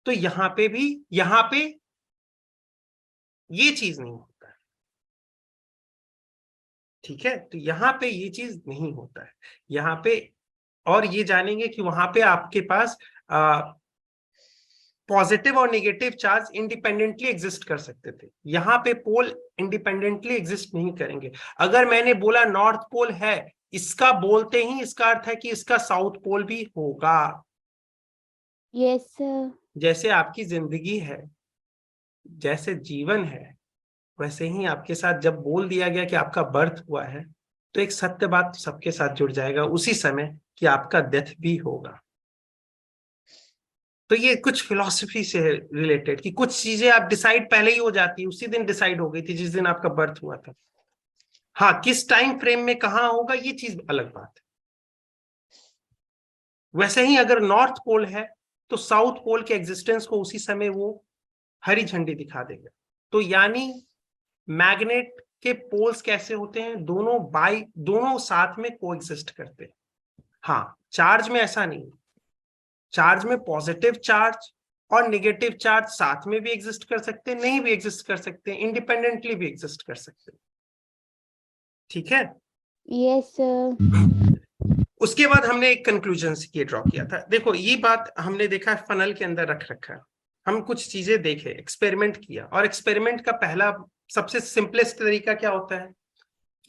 तो यहां पे भी, यहां पे ये चीज नहीं होता है, ठीक है। तो यहां पे ये चीज नहीं होता है यहां पे। और ये जानेंगे कि वहां पे आपके पास पॉजिटिव और नेगेटिव चार्ज इंडिपेंडेंटली एग्जिस्ट कर सकते थे, यहां पे पोल इंडिपेंडेंटली एग्जिस्ट नहीं करेंगे। अगर मैंने बोला नॉर्थ पोल है, इसका बोलते ही इसका अर्थ है कि इसका साउथ पोल भी होगा। Yes, sir. जैसे आपकी जिंदगी है, जैसे जीवन है, वैसे ही आपके साथ जब बोल दिया गया कि आपका बर्थ हुआ है, तो एक सत्य बात सबके साथ जुड़ जाएगा उसी समय कि आपका डेथ भी होगा। तो ये कुछ फिलॉसफी से रिलेटेड कि कुछ चीजें आप डिसाइड पहले ही हो जाती है, उसी दिन डिसाइड हो गई थी जिस दिन आपका बर्थ हुआ था। हाँ, किस टाइम फ्रेम में कहाँ होगा ये चीज अलग बात है। वैसे ही अगर नॉर्थ पोल है तो साउथ पोल के एग्जिस्टेंस को उसी समय वो हरी झंडी दिखा देगा। तो यानी मैग्नेट के पोल्स कैसे होते हैं, दोनों साथ में कोएग्जिस्ट करते हैं। हाँ, चार्ज में ऐसा नहीं, चार्ज में पॉजिटिव चार्ज और नेगेटिव चार्ज साथ में भी एग्जिस्ट कर सकते हैं, नहीं भी एग्जिस्ट कर सकते हैं, इंडिपेंडेंटली भी एग्जिस्ट कर सकते हैं, ठीक है। Yes, sir. उसके बाद हमने एक कंक्लूजन ये ड्रॉ किया था। देखो ये बात हमने देखा फनल के अंदर रख रखा है, हम कुछ चीजें देखे, एक्सपेरिमेंट किया, और एक्सपेरिमेंट का पहला सबसे सिंपलेस्ट तरीका क्या होता है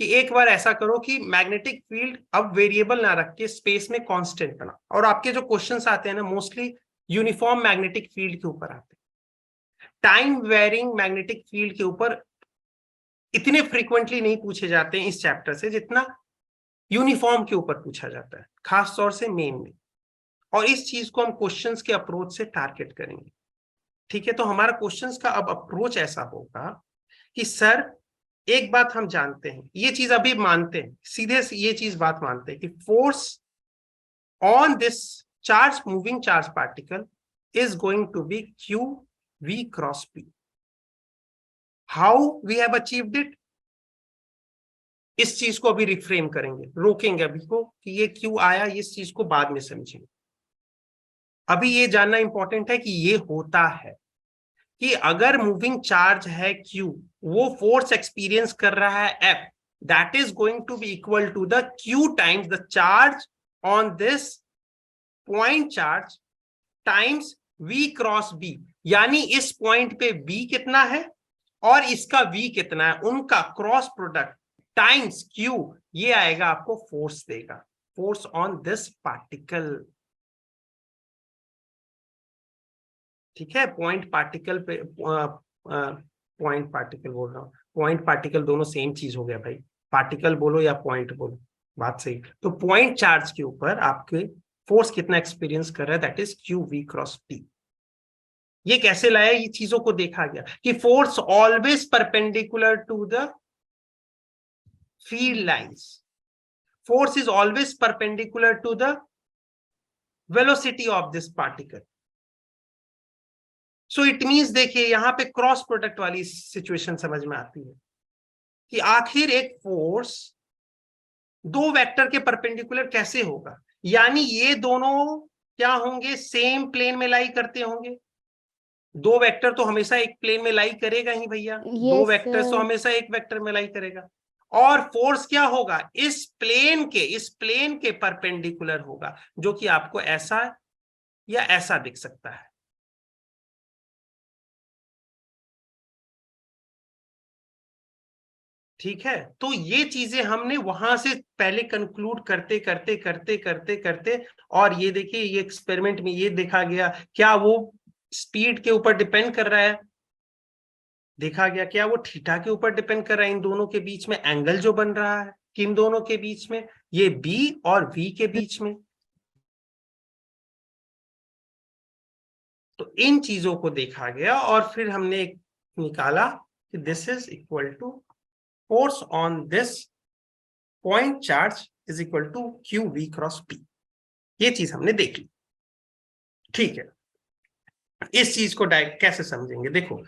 कि एक बार ऐसा करो कि मैग्नेटिक फील्ड अब वेरिएबल ना रख के स्पेस में कांस्टेंट बना। और आपके जो क्वेश्चंस आते हैं ना, मोस्टली यूनिफॉर्म मैग्नेटिक फील्ड के ऊपर आते हैं। टाइम वेरिंग मैग्नेटिक फील्ड के ऊपर इतने फ्रीक्वेंटली नहीं पूछे जाते हैं इस चैप्टर से, जितना यूनिफॉर्म के ऊपर पूछा जाता है, खास तौर से मेन में। और इस चीज को हम क्वेश्चंस के अप्रोच से टारगेट करेंगे, ठीक है। तो हमारा क्वेश्चंस का अब अप्रोच ऐसा होगा कि सर एक बात हम जानते हैं, ये चीज अभी मानते हैं, सीधे से ये चीज बात मानते हैं कि force on this charge moving charge particle is going to be Q V cross P. How we have achieved it, इस चीज को अभी रिफ्रेम करेंगे, रोकेंगे अभी को कि ये क्यों आया, इस चीज को बाद में समझेंगे। अभी ये जानना इंपॉर्टेंट है कि ये होता है कि अगर मूविंग चार्ज है Q, वो फोर्स एक्सपीरियंस कर रहा है F, that is going to be equal to the Q times the charge on this point charge times V cross B। यानी इस पॉइंट पे B कितना है और इसका V कितना है, उनका क्रॉस प्रोडक्ट टाइम्स Q, ये आएगा आपको फोर्स देगा, फोर्स ऑन दिस पार्टिकल, ठीक है। पॉइंट पार्टिकल पे पॉइंट पार्टिकल बोल रहा हूँ, पॉइंट पार्टिकल दोनों सेम चीज हो गया भाई, पार्टिकल बोलो या पॉइंट बोलो, बात सही। तो पॉइंट चार्ज के ऊपर आपके फोर्स कितना एक्सपीरियंस कर रहा है, that is Q V cross P. ये कैसे लाया, ये चीजों को देखा गया कि force always perpendicular to the field lines, force is always perpendicular to the velocity of this particle. So it means, देखिए यहां पे क्रॉस प्रोडक्ट वाली सिचुएशन समझ में आती है कि आखिर एक फोर्स दो वेक्टर के परपेंडिकुलर कैसे होगा। यानी ये दोनों क्या होंगे, सेम प्लेन में लाई करते होंगे। दो वेक्टर तो हमेशा एक प्लेन में लाई करेगा ही भैया, दो वेक्टर तो हमेशा एक वेक्टर में लाई करेगा। और फोर्स क्या होगा, इस प्लेन के परपेंडिकुलर होगा, जो कि आपको ऐसा या ऐसा दिख सकता है। ठीक है, तो ये चीजें हमने वहां से पहले कंक्लूड करते करते करते करते करते, और ये देखिए ये एक्सपेरिमेंट में ये देखा गया, क्या वो स्पीड के ऊपर डिपेंड कर रहा है, देखा गया क्या वो थीटा के ऊपर डिपेंड कर रहा है, इन दोनों के बीच में एंगल जो बन रहा है, किन दोनों के बीच में, ये B और V के बीच में। तो इन चीजों को देखा गया और फिर हमने निकाला कि this is equal to force on this point charge is equal to Q V cross P. ये चीज हमने देख ली, ठीक है। इस चीज को डायरेक्ट कैसे समझेंगे, देखो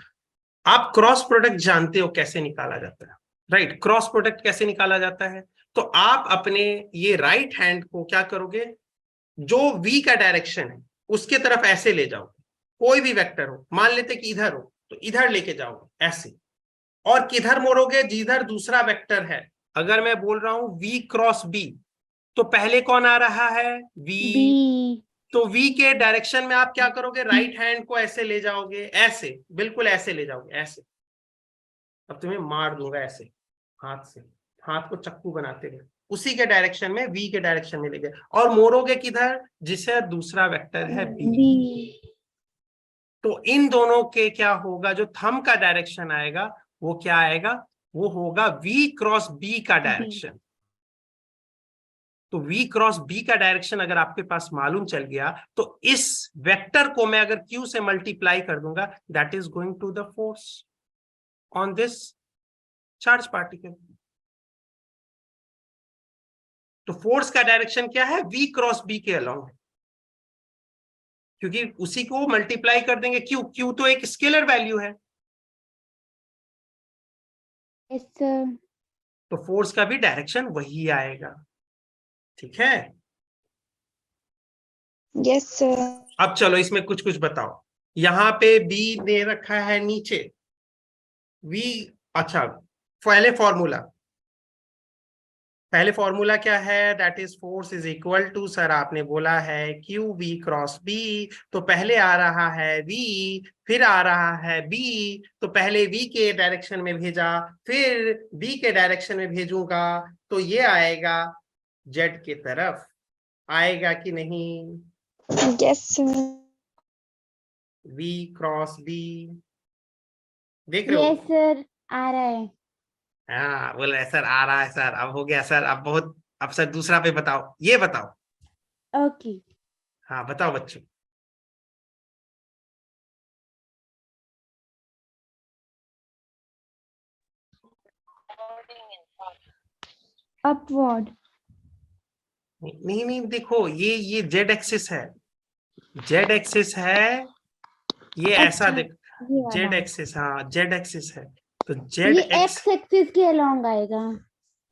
आप क्रॉस प्रोडक्ट जानते हो कैसे निकाला जाता है, राइट। क्रॉस प्रोडक्ट कैसे निकाला जाता है, तो आप अपने ये राइट हैंड को क्या करोगे, जो v का डायरेक्शन है उसके तरफ ऐसे ले जाओगे, कोई भी वेक्टर हो, मान लेते कि इधर हो तो इधर लेके जाओगे ऐसे, और किधर मोड़ोगे, जिधर दूसरा वेक्टर है। अगर मैं बोल रहा हूं v क्रॉस b, तो पहले कौन आ रहा है, v, B. तो v के डायरेक्शन में आप क्या करोगे, राइट हैंड को ऐसे ले जाओगे, ऐसे बिल्कुल ऐसे ले जाओगे ऐसे। अब तुम्हें मार दूंगा ऐसे हाथ से, हाथ को चक्कू बनाते हुए, उसी के डायरेक्शन में, v के डायरेक्शन में ले गए, और मोड़ोगे किधर, जिसे दूसरा वेक्टर है b। B. तो इन दोनों के क्या होगा, जो थंब का डायरेक्शन आएगा वो क्या आएगा, वो होगा v क्रॉस b का डायरेक्शन। तो v क्रॉस b का डायरेक्शन अगर आपके पास मालूम चल गया, तो इस वेक्टर को मैं अगर q से मल्टीप्लाई कर दूंगा, that is going to the force on this charge particle. तो फोर्स का डायरेक्शन क्या है, v क्रॉस b के अलोंग है, क्योंकि उसी को मल्टीप्लाई कर देंगे q तो एक स्केलर वैल्यू है, Yes, sir. तो फोर्स का भी डायरेक्शन वही आएगा। ठीक है, यस सर। अब चलो इसमें कुछ कुछ बताओ। यहां पे b दे रखा है नीचे, v, अच्छा पहले फॉर्मूला क्या है, that is force is equal to, sir आपने बोला है क्यू v क्रॉस b, तो पहले आ रहा है v, फिर आ रहा है b, तो पहले v के डायरेक्शन में भेजा, फिर b के डायरेक्शन में भेजूंगा, तो ये आएगा z की तरफ, आएगा कि नहीं, yes sir. v cross b, देख रहे हो। Yes, sir. आ रहा है। हाँ बोल रहे सर आ रहा है सर, अब हो गया सर, अब बहुत, अब सर दूसरा पे बताओ, ये बताओ। Okay. हाँ बताओ बच्चों। Upward. नहीं नहीं देखो, ये जेड एक्सिस है, जेड एक्सिस है, ये ऐसा अच्छा, देख, ये वाला। जेड एक्सिस, हाँ जेड एक्सिस है, तो जेड ये एक्स, X एक्सिस के अलोंग आएगा।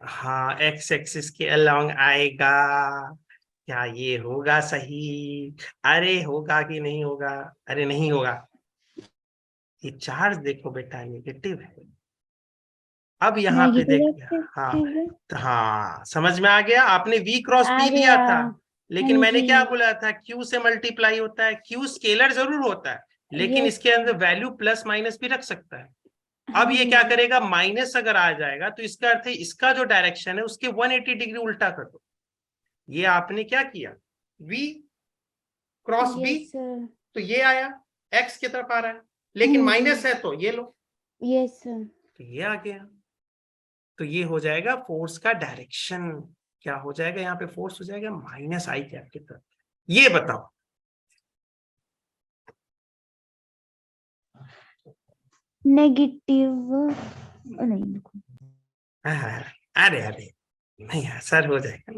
हाँ एक्स एक्सिस के अलोंग आएगा। क्या ये होगा सही, अरे होगा कि नहीं होगा, अरे नहीं होगा, ये चार्ज देखो बेटा नेगेटिव है। अब यहाँ पे नेगेटिव देखिए, हाँ एक्सिस हाँ समझ में आ गया, आपने v क्रॉस आ b लिया गया। था, लेकिन हाँ मैंने जी। क्या बोला था, q से मल्टीप्लाई होता है, q स्केलर जरूर होता है, लेकिन Yes, इसके अंदर sir. वैल्यू प्लस माइनस भी रख सकता है। अब हाँ ये क्या जी। करेगा, माइनस अगर आ जाएगा तो इसका अर्थ है इसका जो डायरेक्शन है उसके 180 डिग्री उल्टा कर दो। ये आपने क्या किया, v cross b, Yes, sir. तो ये आया x की तरफ आ रहा है, लेकिन हाँ जी। माइनस है तो ये लो, Yes, sir. तो ये आ गया। तो ये हो जाएगा फोर्स का डायरेक्शन, क्या हो जाएगा यहाँ पे, फोर्स हो जाएगा माइनस आई कैप की तरफ। ये बताओ, नेगेटिव नहीं देखो, अरे अरे नहीं यार सर हो जाएगा,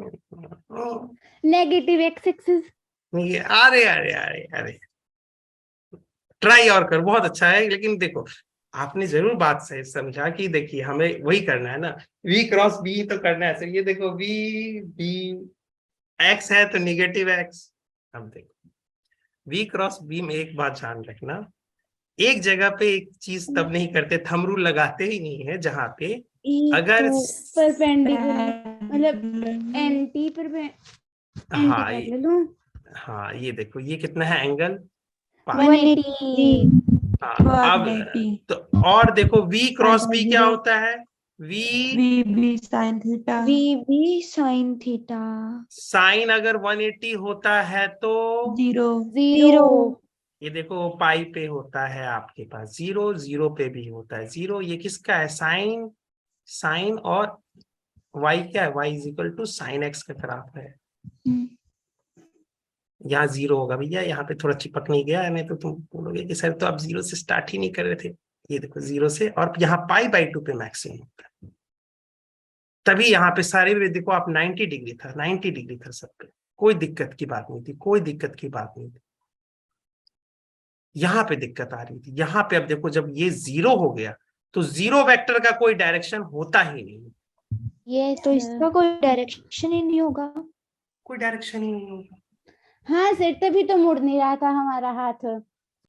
नेगेटिव एक्स एक्सिस। नहीं अरे अरे अरे अरे, ट्राई और कर, बहुत अच्छा है, लेकिन देखो आपने जरूर बात सही समझा कि देखिए हमें वही करना है ना, v क्रॉस b तो करना है सर, ये देखो v b x है तो निगेटिव x। अब देखो v क्रॉस b में एक बात ध्यान रखना, एक जगह पे एक चीज तब नहीं करते, थंब रूल लगाते ही नहीं है जहां पे अगर परपेंडिकुलर मतलब एंटी हाँ ले लो। हाँ ये देखो ये कितना है एंगल, 180। हाँ अब तो, और देखो v क्रॉस b क्या होता है, v VB sin theta. VB sin theta. Sine अगर 180 होता है तो 0। ये देखो पाई पे होता है आपके पास 0, 0 पे भी होता है 0, ये किसका है, साइन, साइन, और y क्या है, y is equal to sine x का ग्राफ है। यहाँ 0 होगा भैया, यहाँ पे थोड़ा चिपक नहीं गया, नहीं तो तुम बोलोगे कि सर तो आप 0 से स्टार्ट ही नहीं कर रहे थे। ये देखो 0 से, और यहाँ π/2 पे मैक्सिमम होता है, तभी यहाँ पे सारे में देखो आप 90 डिग्री था, 90 डिग्री था सब पे, कोई दिक्कत की बात नहीं थी, कोई दिक्कत की बात नहीं थी। यहाँ पे दिक्कत आ रही थी, यहाँ पे अब देखो जब ये 0 हो गया तो 0 वेक्टर का कोई डायरेक्शन होता ही नहीं। ये तो इसका कोई डायरेक्शन ही नहीं होगा। कोई डायरेक्शन ही नहीं होगा। हाँ सर, तभी तो मुड़ नहीं रहा था हमारा हाथ।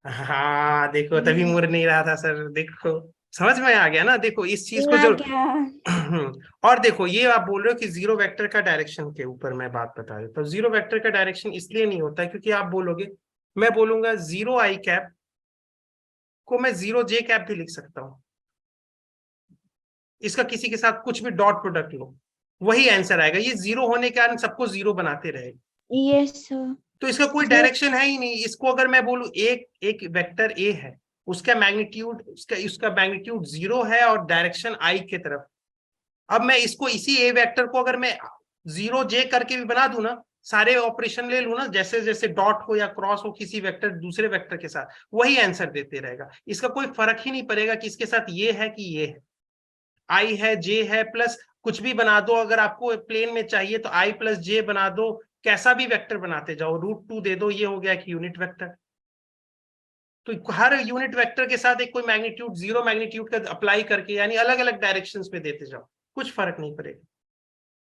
हाँ देखो, तभी मुड़ नहीं रहा था सर, देखो समझ में आ गया ना। देखो इस चीज को आ जो गया। और देखो ये आप बोल रहे हो कि जीरो वेक्टर का डायरेक्शन के ऊपर मैं बात बता देता हूँ। जीरो वेक्टर का डायरेक्शन इसलिए नहीं होता है क्योंकि आप बोलोगे, मैं बोलूंगा जीरो आई कैप को मैं जीरो जे कैप भी लिख सकता हूँ। इसका किसी के साथ कुछ भी डॉट प्रोडक्ट लो, वही आंसर आएगा। ये जीरो होने के कारण सबको जीरो बनाते रहेगा। Yes sir. तो इसका कोई डायरेक्शन है ही नहीं। इसको अगर मैं बोलूं एक एक वेक्टर ए है, उसका मैग्नीट्यूड उसका मैग्नीट्यूड जीरो है और डायरेक्शन आई के तरफ। अब मैं इसको इसी ए वेक्टर को अगर मैं जीरो जे करके भी बना दूं ना, सारे ऑपरेशन ले लूं ना, जैसे जैसे डॉट हो या क्रॉस हो किसी वेक्टर दूसरे वेक्टर के साथ, वही आंसर देते रहेगा। इसका कोई फर्क ही नहीं पड़ेगा कि इसके साथ ये है कि ये है, आई है जे है, प्लस कुछ भी बना दो। अगर आपको प्लेन में चाहिए तो आई प्लस जे बना दो, कैसा भी वेक्टर बनाते जाओ, √2 दे दो, ये हो गया एक यूनिट वेक्टर। तो हर यूनिट वेक्टर के साथ एक कोई मैग्नीट्यूड, जीरो मैग्नीट्यूड का अप्लाई करके, यानी अलग अलग डायरेक्शंस में देते जाओ, कुछ फर्क नहीं पड़ेगा।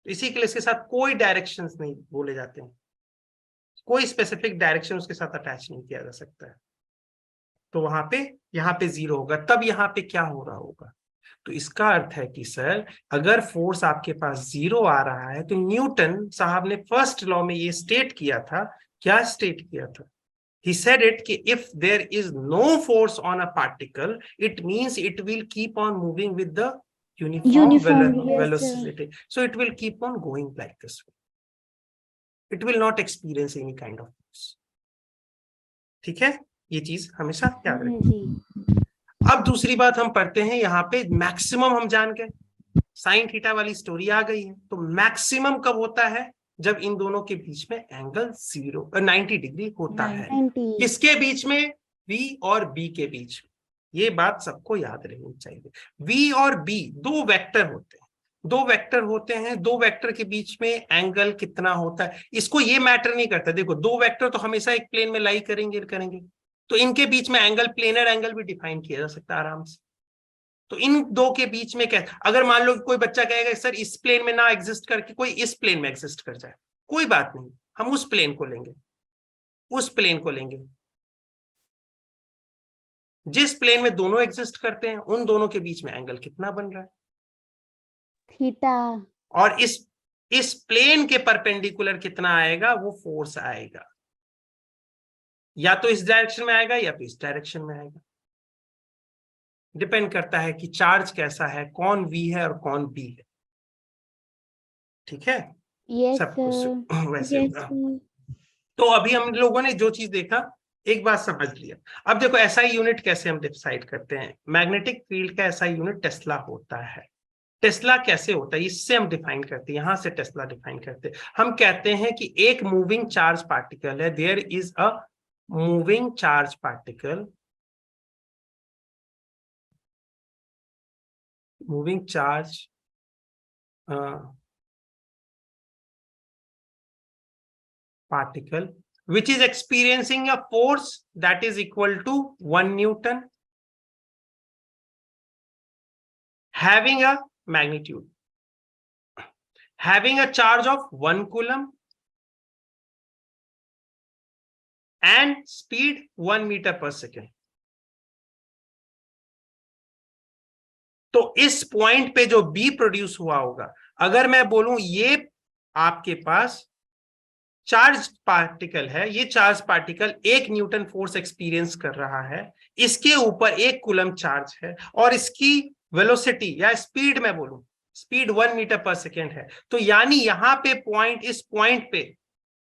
तो इसी के लिए इसके साथ कोई डायरेक्शंस नहीं बोले जाते हैं, कोई स्पेसिफिक डायरेक्शन उसके साथ अटैच नहीं किया जा सकता है। तो वहां पे यहाँ पे जीरो होगा। तब यहाँ पे क्या हो रहा होगा? तो इसका अर्थ है कि सर अगर फोर्स आपके पास जीरो आ रहा है तो न्यूटन साहब ने फर्स्ट लॉ में ये स्टेट किया था। क्या स्टेट किया था? He said it कि if there is no force on a particle, it means it will keep on moving with the uniform velocity. So it will keep on going like this way. It will not experience any kind of force. ठीक है, ये चीज हमेशा याद रखें। अब दूसरी बात हम पढ़ते हैं यहाँ पे, मैक्सिमम हम जान गए, साइन थीटा वाली स्टोरी आ गई है। तो मैक्सिमम कब होता है? जब इन दोनों के बीच में एंगल 90 डिग्री होता है। किसके बीच में? V और B के बीच में। ये बात सबको याद रहनी चाहिए। V और B दो वेक्टर होते हैं, दो वेक्टर के बीच में एंगल कितना होता है इसको ये मैटर नहीं करता। देखो दो वेक्टर तो हमेशा एक प्लेन में लाई करेंगे, तो इनके बीच में एंगल, प्लेनर एंगल भी डिफाइन किया जा सकता है आराम से। तो इन दो के बीच में क्या, अगर मान लो कोई बच्चा कहेगा सर इस प्लेन में ना एग्जिस्ट करके कोई इस प्लेन में एग्जिस्ट कर जाए, कोई बात नहीं, हम उस प्लेन को लेंगे। जिस प्लेन में दोनों एग्जिस्ट करते हैं उन दोनों के बीच में एंगल कितना बन रहा है? थीटा। और इस प्लेन के परपेंडिकुलर कितना आएगा? वो फोर्स आएगा, या तो इस डायरेक्शन में आएगा या तो इस डायरेक्शन में आएगा। डिपेंड करता है कि चार्ज कैसा है, कौन V है और कौन B है। ठीक है, सब कुछ वैसे होगा। तो अभी हम लोगों ने जो चीज देखा, एक बात समझ लिया। अब देखो एसआई यूनिट कैसे हम डिसाइड करते हैं। मैग्नेटिक फील्ड का एसआई यूनिट टेस्ला होता है। टेस्ला कैसे होता है इससे हम डिफाइन करते हैं, यहां से टेस्ला डिफाइन करते हैं। हम कहते हैं कि एक मूविंग चार्ज पार्टिकल है, there is a moving charge particle, moving charge particle which is experiencing a force that is equal to 1 Newton, having a magnitude, having a charge of 1 coulomb and speed 1 meter per second. तो इस point पे जो B produce हुआ होगा, अगर मैं बोलूं ये आपके पास चार्ज पार्टिकल है, ये charge particle 1 Newton force experience कर रहा है, इसके ऊपर 1 कूलम चार्ज है और इसकी वेलोसिटी या स्पीड मैं बोलूं, स्पीड 1 मीटर पर सेकेंड है। तो यानी यहां पे पॉइंट, इस पॉइंट पे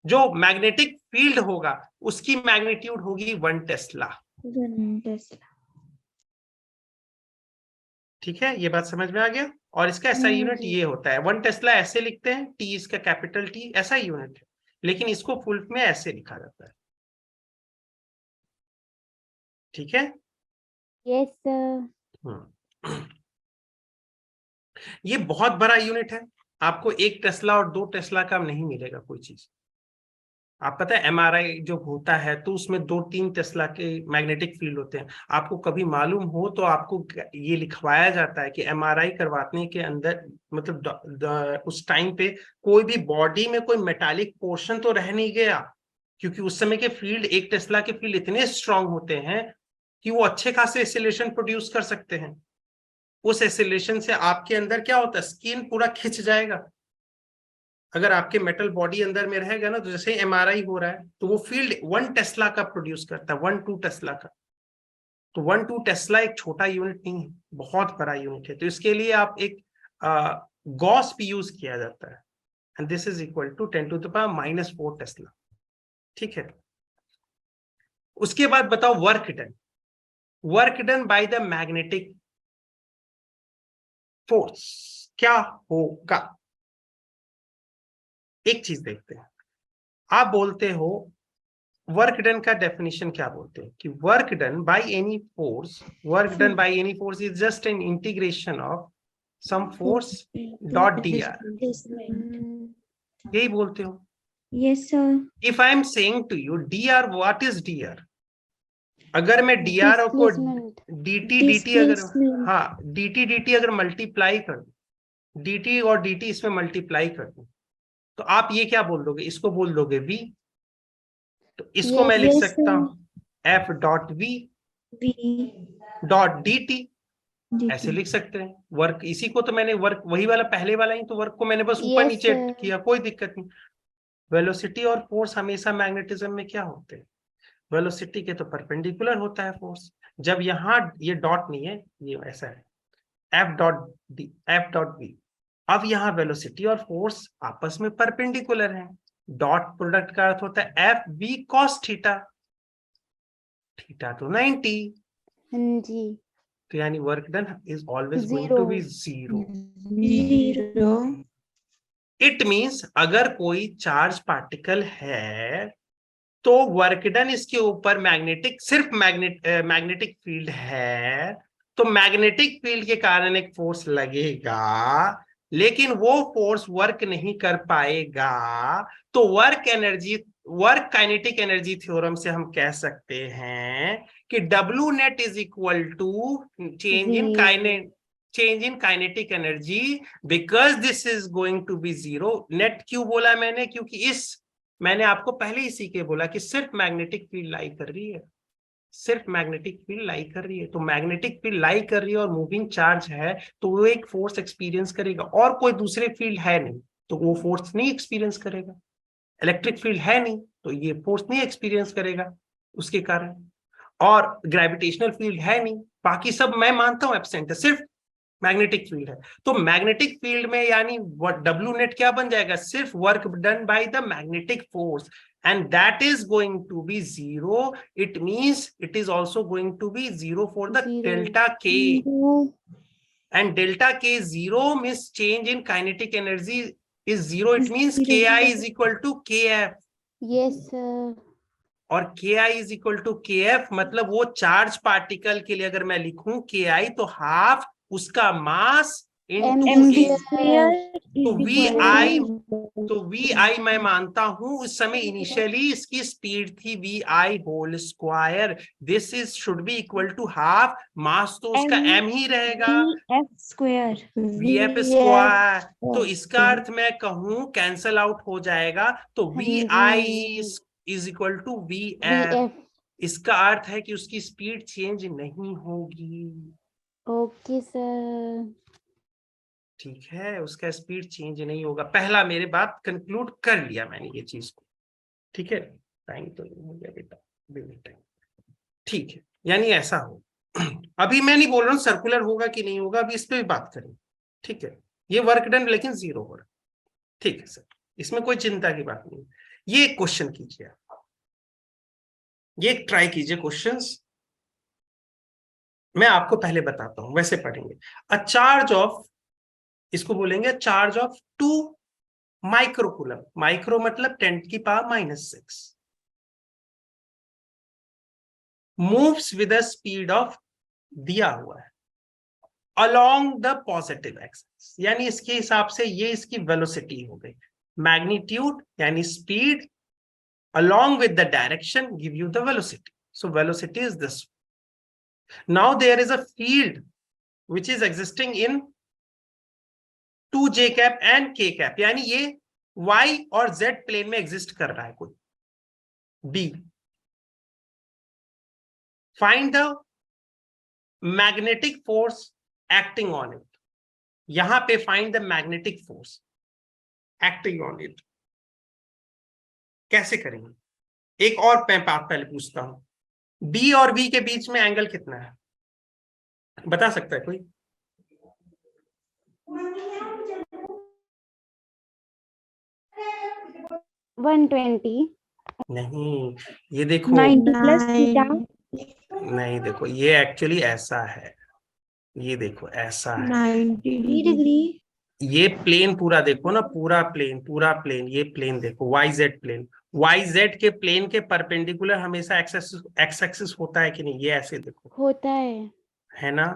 जो मैग्नेटिक फील्ड होगा उसकी मैग्नीट्यूड होगी 1 टेस्ला। ठीक है, ये बात समझ में आ गया। और इसका एसआई यूनिट ये होता है, 1 टेस्ला ऐसे लिखते हैं, टी इसका कैपिटल टी एसआई यूनिट है, लेकिन इसको फुल में ऐसे लिखा जाता है। ठीक है, यस सर। ये बहुत बड़ा यूनिट है, आपको 1 टेस्ला और 2 टेस्ला का नहीं मिलेगा कोई चीज। आप पता है एमआरआई जो होता है तो उसमें 2-3 टेस्ला के मैग्नेटिक फील्ड होते हैं। आपको कभी मालूम हो तो आपको ये लिखवाया जाता है कि एमआरआई करवाने के अंदर मतलब उस टाइम पे कोई भी बॉडी में कोई मेटालिक पोर्शन तो रह नहीं गया, क्योंकि उस समय के फील्ड 1 टेस्ला के फील्ड इतने स्ट्रांग होते हैं कि वो अच्छे खासे एसिलेशन प्रोड्यूस कर सकते हैं। उस एसिलेशन से आपके अंदर क्या होता है, स्किन पूरा खिंच जाएगा। अगर आपके मेटल बॉडी अंदर में रहेगा ना, तो जैसे एमआरआई हो रहा है तो वो फील्ड 1 टेस्ला का प्रोड्यूस करता है, 1-2 टेस्ला का। तो 1-2 टेस्ला एक छोटा यूनिट नहीं है, बहुत बड़ा यूनिट है। तो इसके लिए आप एक गॉस भी यूज किया जाता है, and this is equal to 10⁻⁻⁴ tesla. ठीक है, उसके बाद बताओ work done. Work done by the magnetic force क्या होगा? एक चीज देखते हैं। आप बोलते हो वर्क डन का डेफिनेशन क्या बोलते हैं कि work done by any force, work done by any force is just an integration of some force dot dr। यही बोलते हो। Yes sir. If I am saying to you dr, what is dr? अगर मैं dr को dt अगर, हाँ dt अगर multiply कर दूं, dt और dt इसमें मल्टीप्लाई कर दूं, तो आप ये क्या बोल दोगे? इसको बोल दोगे v। तो इसको मैं लिख सकता हूं f dot v dot dt, ऐसे लिख सकते हैं। वर्क इसी को तो मैंने वर्क, वही वाला पहले वाला ही तो वर्क को मैंने बस ऊपर नीचे किया, कोई दिक्कत नहीं। वेलोसिटी और फोर्स हमेशा मैग्नेटिज्म में क्या होते हैं? वेलोसिटी के तो परपेंडिकुलर होता है फोर्स। जब यहाँ ये डॉट नहीं है, ये ऐसा है f डॉट v। अब यहाँ वेलोसिटी और फोर्स आपस में परपेंडिकुलर हैं। डॉट प्रोडक्ट का अर्थ होता है F V cos theta, theta तो 90। हाँ जी। तो यानी work done is always going to be zero. It means अगर कोई चार्ज पार्टिकल है तो वर्क डन इसके ऊपर मैग्नेटिक, सिर्फ मैग्नेटिक फील्ड है, तो मैग्नेटिक फील्ड के कारण एक फोर्स लगेगा, लेकिन वो फोर्स वर्क नहीं कर पाएगा। तो वर्क काइनेटिक एनर्जी थ्योरम से हम कह सकते हैं कि W net is equal to change in kinetic energy, because this is going to be zero. Net क्यों बोला मैंने? क्योंकि मैंने आपको पहले ही सीखे बोला कि सिर्फ मैग्नेटिक फील्ड लाई कर रही है, सिर्फ मैग्नेटिक फील्ड लाई कर रही है। तो मैग्नेटिक फील्ड लाई कर रही है और मूविंग चार्ज है, तो वो एक फोर्स एक्सपीरियंस करेगा, और कोई दूसरे फील्ड है नहीं तो वो फोर्स नहीं एक्सपीरियंस करेगा। इलेक्ट्रिक फील्ड है नहीं तो ये फोर्स नहीं एक्सपीरियंस करेगा उसके कारण, और ग्रेविटेशनल फील्ड है नहीं, बाकी सब मैं मानता हूं एब्सेंट है, सिर्फ मैग्नेटिक फील्ड है। तो मैग्नेटिक फील्ड में यानी W नेट क्या बन जाएगा? सिर्फ work done by the magnetic force, and that is going to be zero. It means it is also going to be zero for the delta K. And delta K zero means change in kinetic energy is zero. It means Ki is equal to Kf. Yes sir. और Ki is equal to Kf, मतलब वो charge particle के लिए अगर मैं लिखूं Ki तो half उसका मास इनटू तो vi मैं मानता हूं उस समय इनिशियली इसकी स्पीड थी vi whole square. This is should be equal to half mass, तो उसका m ही रहेगा vf स्क्वायर। तो इसका अर्थ मैं कहूं कैंसल आउट हो जाएगा, तो vi is equal to vf। इसका अर्थ है कि उसकी स्पीड चेंज नहीं होगी। Okay sir. ठीक है, उसका स्पीड चेंज नहीं होगा। पहला मेरे बात कंक्लूड कर लिया मैंने ये चीज को। ठीक है, टाइम तो नहीं हो गया बेटा, ठीक है, यानी ऐसा हो। अभी मैं नहीं बोल रहा हूँ सर्कुलर होगा कि नहीं होगा, अभी इस पे भी बात करेंगे। ठीक है, ये वर्क डन लेकिन जीरो हो रहा। ठीक है सर, इसमें कोई चिंता की बात नहीं। ये क्वेश्चन कीजिए, ये ट्राई कीजिए क्वेश्चंस। मैं आपको पहले बताता हूं, वैसे पढ़ेंगे। अ चार्ज ऑफ, इसको बोलेंगे चार्ज ऑफ 2 माइक्रोकूलम। माइक्रो मतलब 10⁻⁻⁶ moves with the speed of, दिया हुआ है, अलोंग द पॉजिटिव एक्सिस, यानी इसके हिसाब से ये इसकी वेलोसिटी हो गई। मैग्नीट्यूड यानी speed along with the direction give you the velocity. So velocity is this. Now there is a field which is existing in 2j cap and k cap, यानी ये y और z प्लेन में exist कर रहा है कोई b. Find the magnetic force acting on it. यहां पे find the magnetic force acting on it. कैसे करेंगे? एक और बात पहले पूछता हूं, B और V के बीच में एंगल कितना है, बता सकता है कोई? नहीं, ये देखो 90 प्लस थीटा। नहीं, देखो ये एक्चुअली ऐसा है, ये देखो ऐसा है, 90 डिग्री। ये प्लेन पूरा देखो ना, पूरा प्लेन, ये प्लेन देखो, YZ प्लेन, YZ के प्लेन के परपेंडिकुलर हमेशा एक्स एक्सिस होता है कि नहीं? ये ऐसे देखो, होता है ना?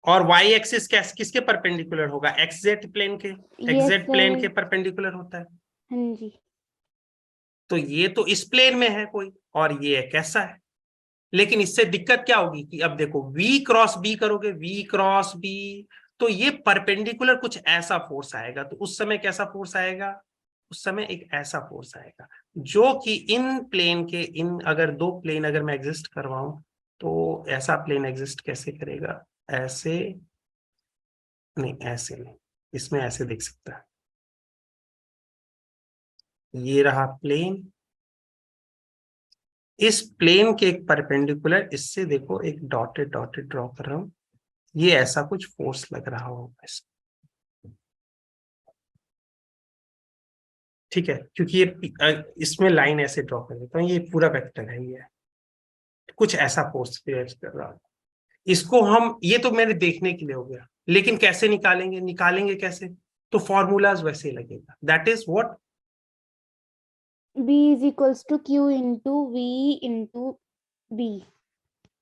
और Y एक्सिस किसके परपेंडिकुलर होगा? XZ प्लेन के, XZ प्लेन के परपेंडिकुलर होता है। हाँ जी। तो ये तो इस प्लेन में है कोई, और ये कैसा है? लेकिन इससे दिक्कत क्या होगी कि अब देखो V क्रॉस B करोगे, V क्रॉस B, तो ये परपेंडिकुलर कुछ ऐसा फोर्स आएगा। तो उस समय कैसा फोर्स आएगा? उस समय एक ऐसा फोर्स आएगा जो कि इन प्लेन के, इन अगर दो प्लेन अगर मैं एग्जिस्ट करवाऊं तो ऐसा प्लेन एग्जिस्ट कैसे करेगा? ऐसे नहीं, ऐसे नहीं, इसमें ऐसे दिख सकता है। ये रहा प्लेन, इस प्लेन के एक परपेंडिकुलर, इससे देखो एक डॉटेड ड्रॉ कर रहा हूं, ये ऐसा कुछ फोर्स लग रहा होगा इसको, ठीक है? क्योंकि ये इसमें लाइन ऐसे ड्रॉ कर देता हूं, ये पूरा वेक्टर है, ये कुछ ऐसा फोर्स क्रिएट कर रहा है। इसको हम, ये तो मैंने देखने के लिए हो गया, लेकिन कैसे निकालेंगे कैसे? तो फॉर्मूलाज वैसे ही लगेगा, that is what B is equals to Q into V into B.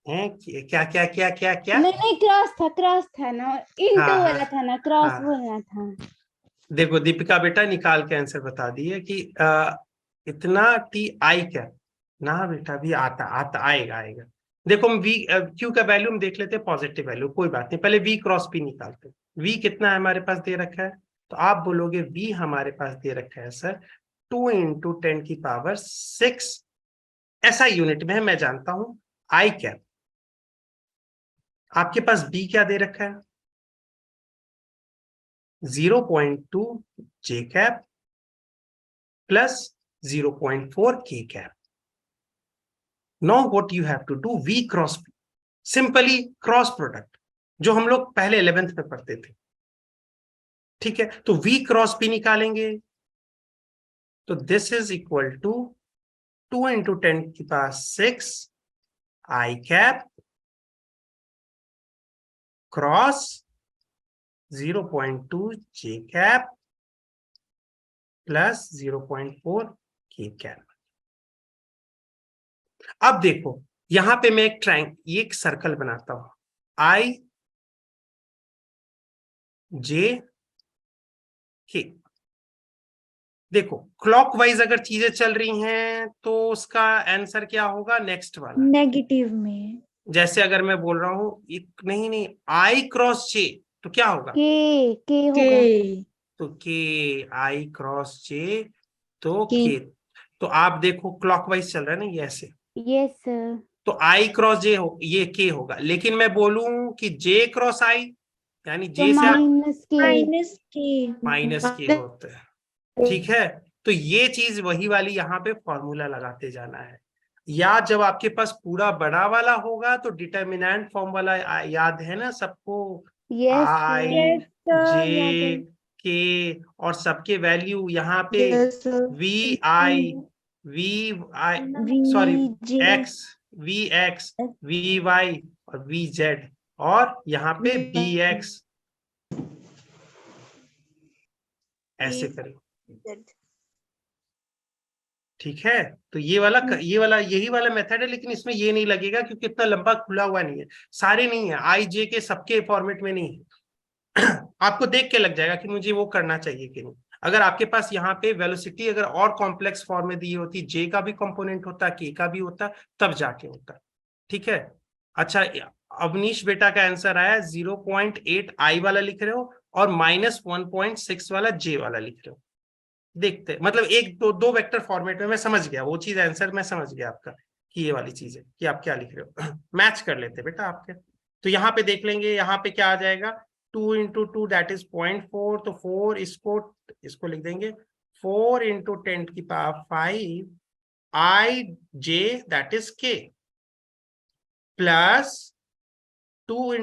है। क्या? नहीं, क्रॉस था ना, इंटू वाला था ना, क्रॉस बोलना था। देखो दीपिका बेटा निकाल के आंसर बता दी है कि इतना टी आई क्या ना बेटा, भी आएगा। देखो हम वी क्यू का वैल्यू हम देख लेते हैं, पॉजिटिव वैल्यू, कोई बात नहीं, पहले वी क्रॉस पी निकालते हैं। वी कितना है हमारे पास दे रखा है, तो आप बोलोगे वी हमारे पास दे रखा है सर 2 × 10⁶ ऐसा यूनिट में है, मैं जानता हूं आई कैप। आपके पास बी क्या दे रखा है? 0.2 j cap plus 0.4 k cap. Now what you have to do, V cross P, simply cross product, जो हम लोग पहले 11th में पढ़ते थे, ठीक है? तो V क्रॉस P निकालेंगे, तो this is equal to 2 × 10⁶ I cap cross 0.2 j cap plus 0.4 k cap. अब देखो यहां पे मैं एक सर्कल बनाता हूं, आई जे के। देखो क्लॉकवाइज अगर चीजें चल रही हैं तो उसका आंसर क्या होगा? नेक्स्ट वाला नेगेटिव में। जैसे अगर मैं बोल रहा हूं नहीं आई क्रॉस जे, तो क्या होगा? के होगा। तो के आई क्रॉस जे, तो K। के। तो आप देखो क्लॉकवाइज चल रहा है ना, ये ऐसे, यस सर। तो आई क्रॉस जे हो, ये के होगा। लेकिन मैं बोलूं कि जे क्रॉस आई, यानी तो जे से आप माइनस के होता है, ठीक है? तो ये चीज वही वाली यहाँ पे फॉर्मूला लगाते जाना है। या जब आपके पास पूरा बड़ा वाला होगा तो डिटर्मिनेंट फॉर्म वाला याद है ना सबको? यस आई जे Yes, के, और सबके वैल्यू यहाँ पे V I sorry X, V X, V Y और वी जेड, और यहाँ पे बी एक्स, ऐसे करें, ठीक है? तो ये वाला यही वाला मेथड है, लेकिन इसमें ये नहीं लगेगा क्योंकि इतना लंबा खुला हुआ नहीं है, सारे नहीं है, आई जे के सबके फॉर्मेट में नहीं है। आपको देख के लग जाएगा कि मुझे वो करना चाहिए कि नहीं। अगर आपके पास यहाँ पे वेलोसिटी अगर और कॉम्प्लेक्स फॉर्म में दी होती, जे का भी कंपोनेंट होता, के का भी होता, तब जाके होता। ठीक है। अच्छा, अवनीश बेटा का आंसर आया 0.8 आई वाला लिख रहे हो और -1.6 वाला जे वाला लिख रहे हो। देखते मतलब एक दो वेक्टर फॉर्मेट में मैं समझ गया वो चीज, आंसर मैं समझ गया आपका कि ये वाली चीज है कि आप क्या लिख रहे हो। मैच कर लेते बेटा आपके। तो यहाँ पे देख लेंगे, यहाँ पे क्या आ जाएगा, 2 × 2 दैट इज 0.4, तो 4 इसको लिख देंगे 4 × 10⁵ आई जे दैट इज के प्लस 2 ×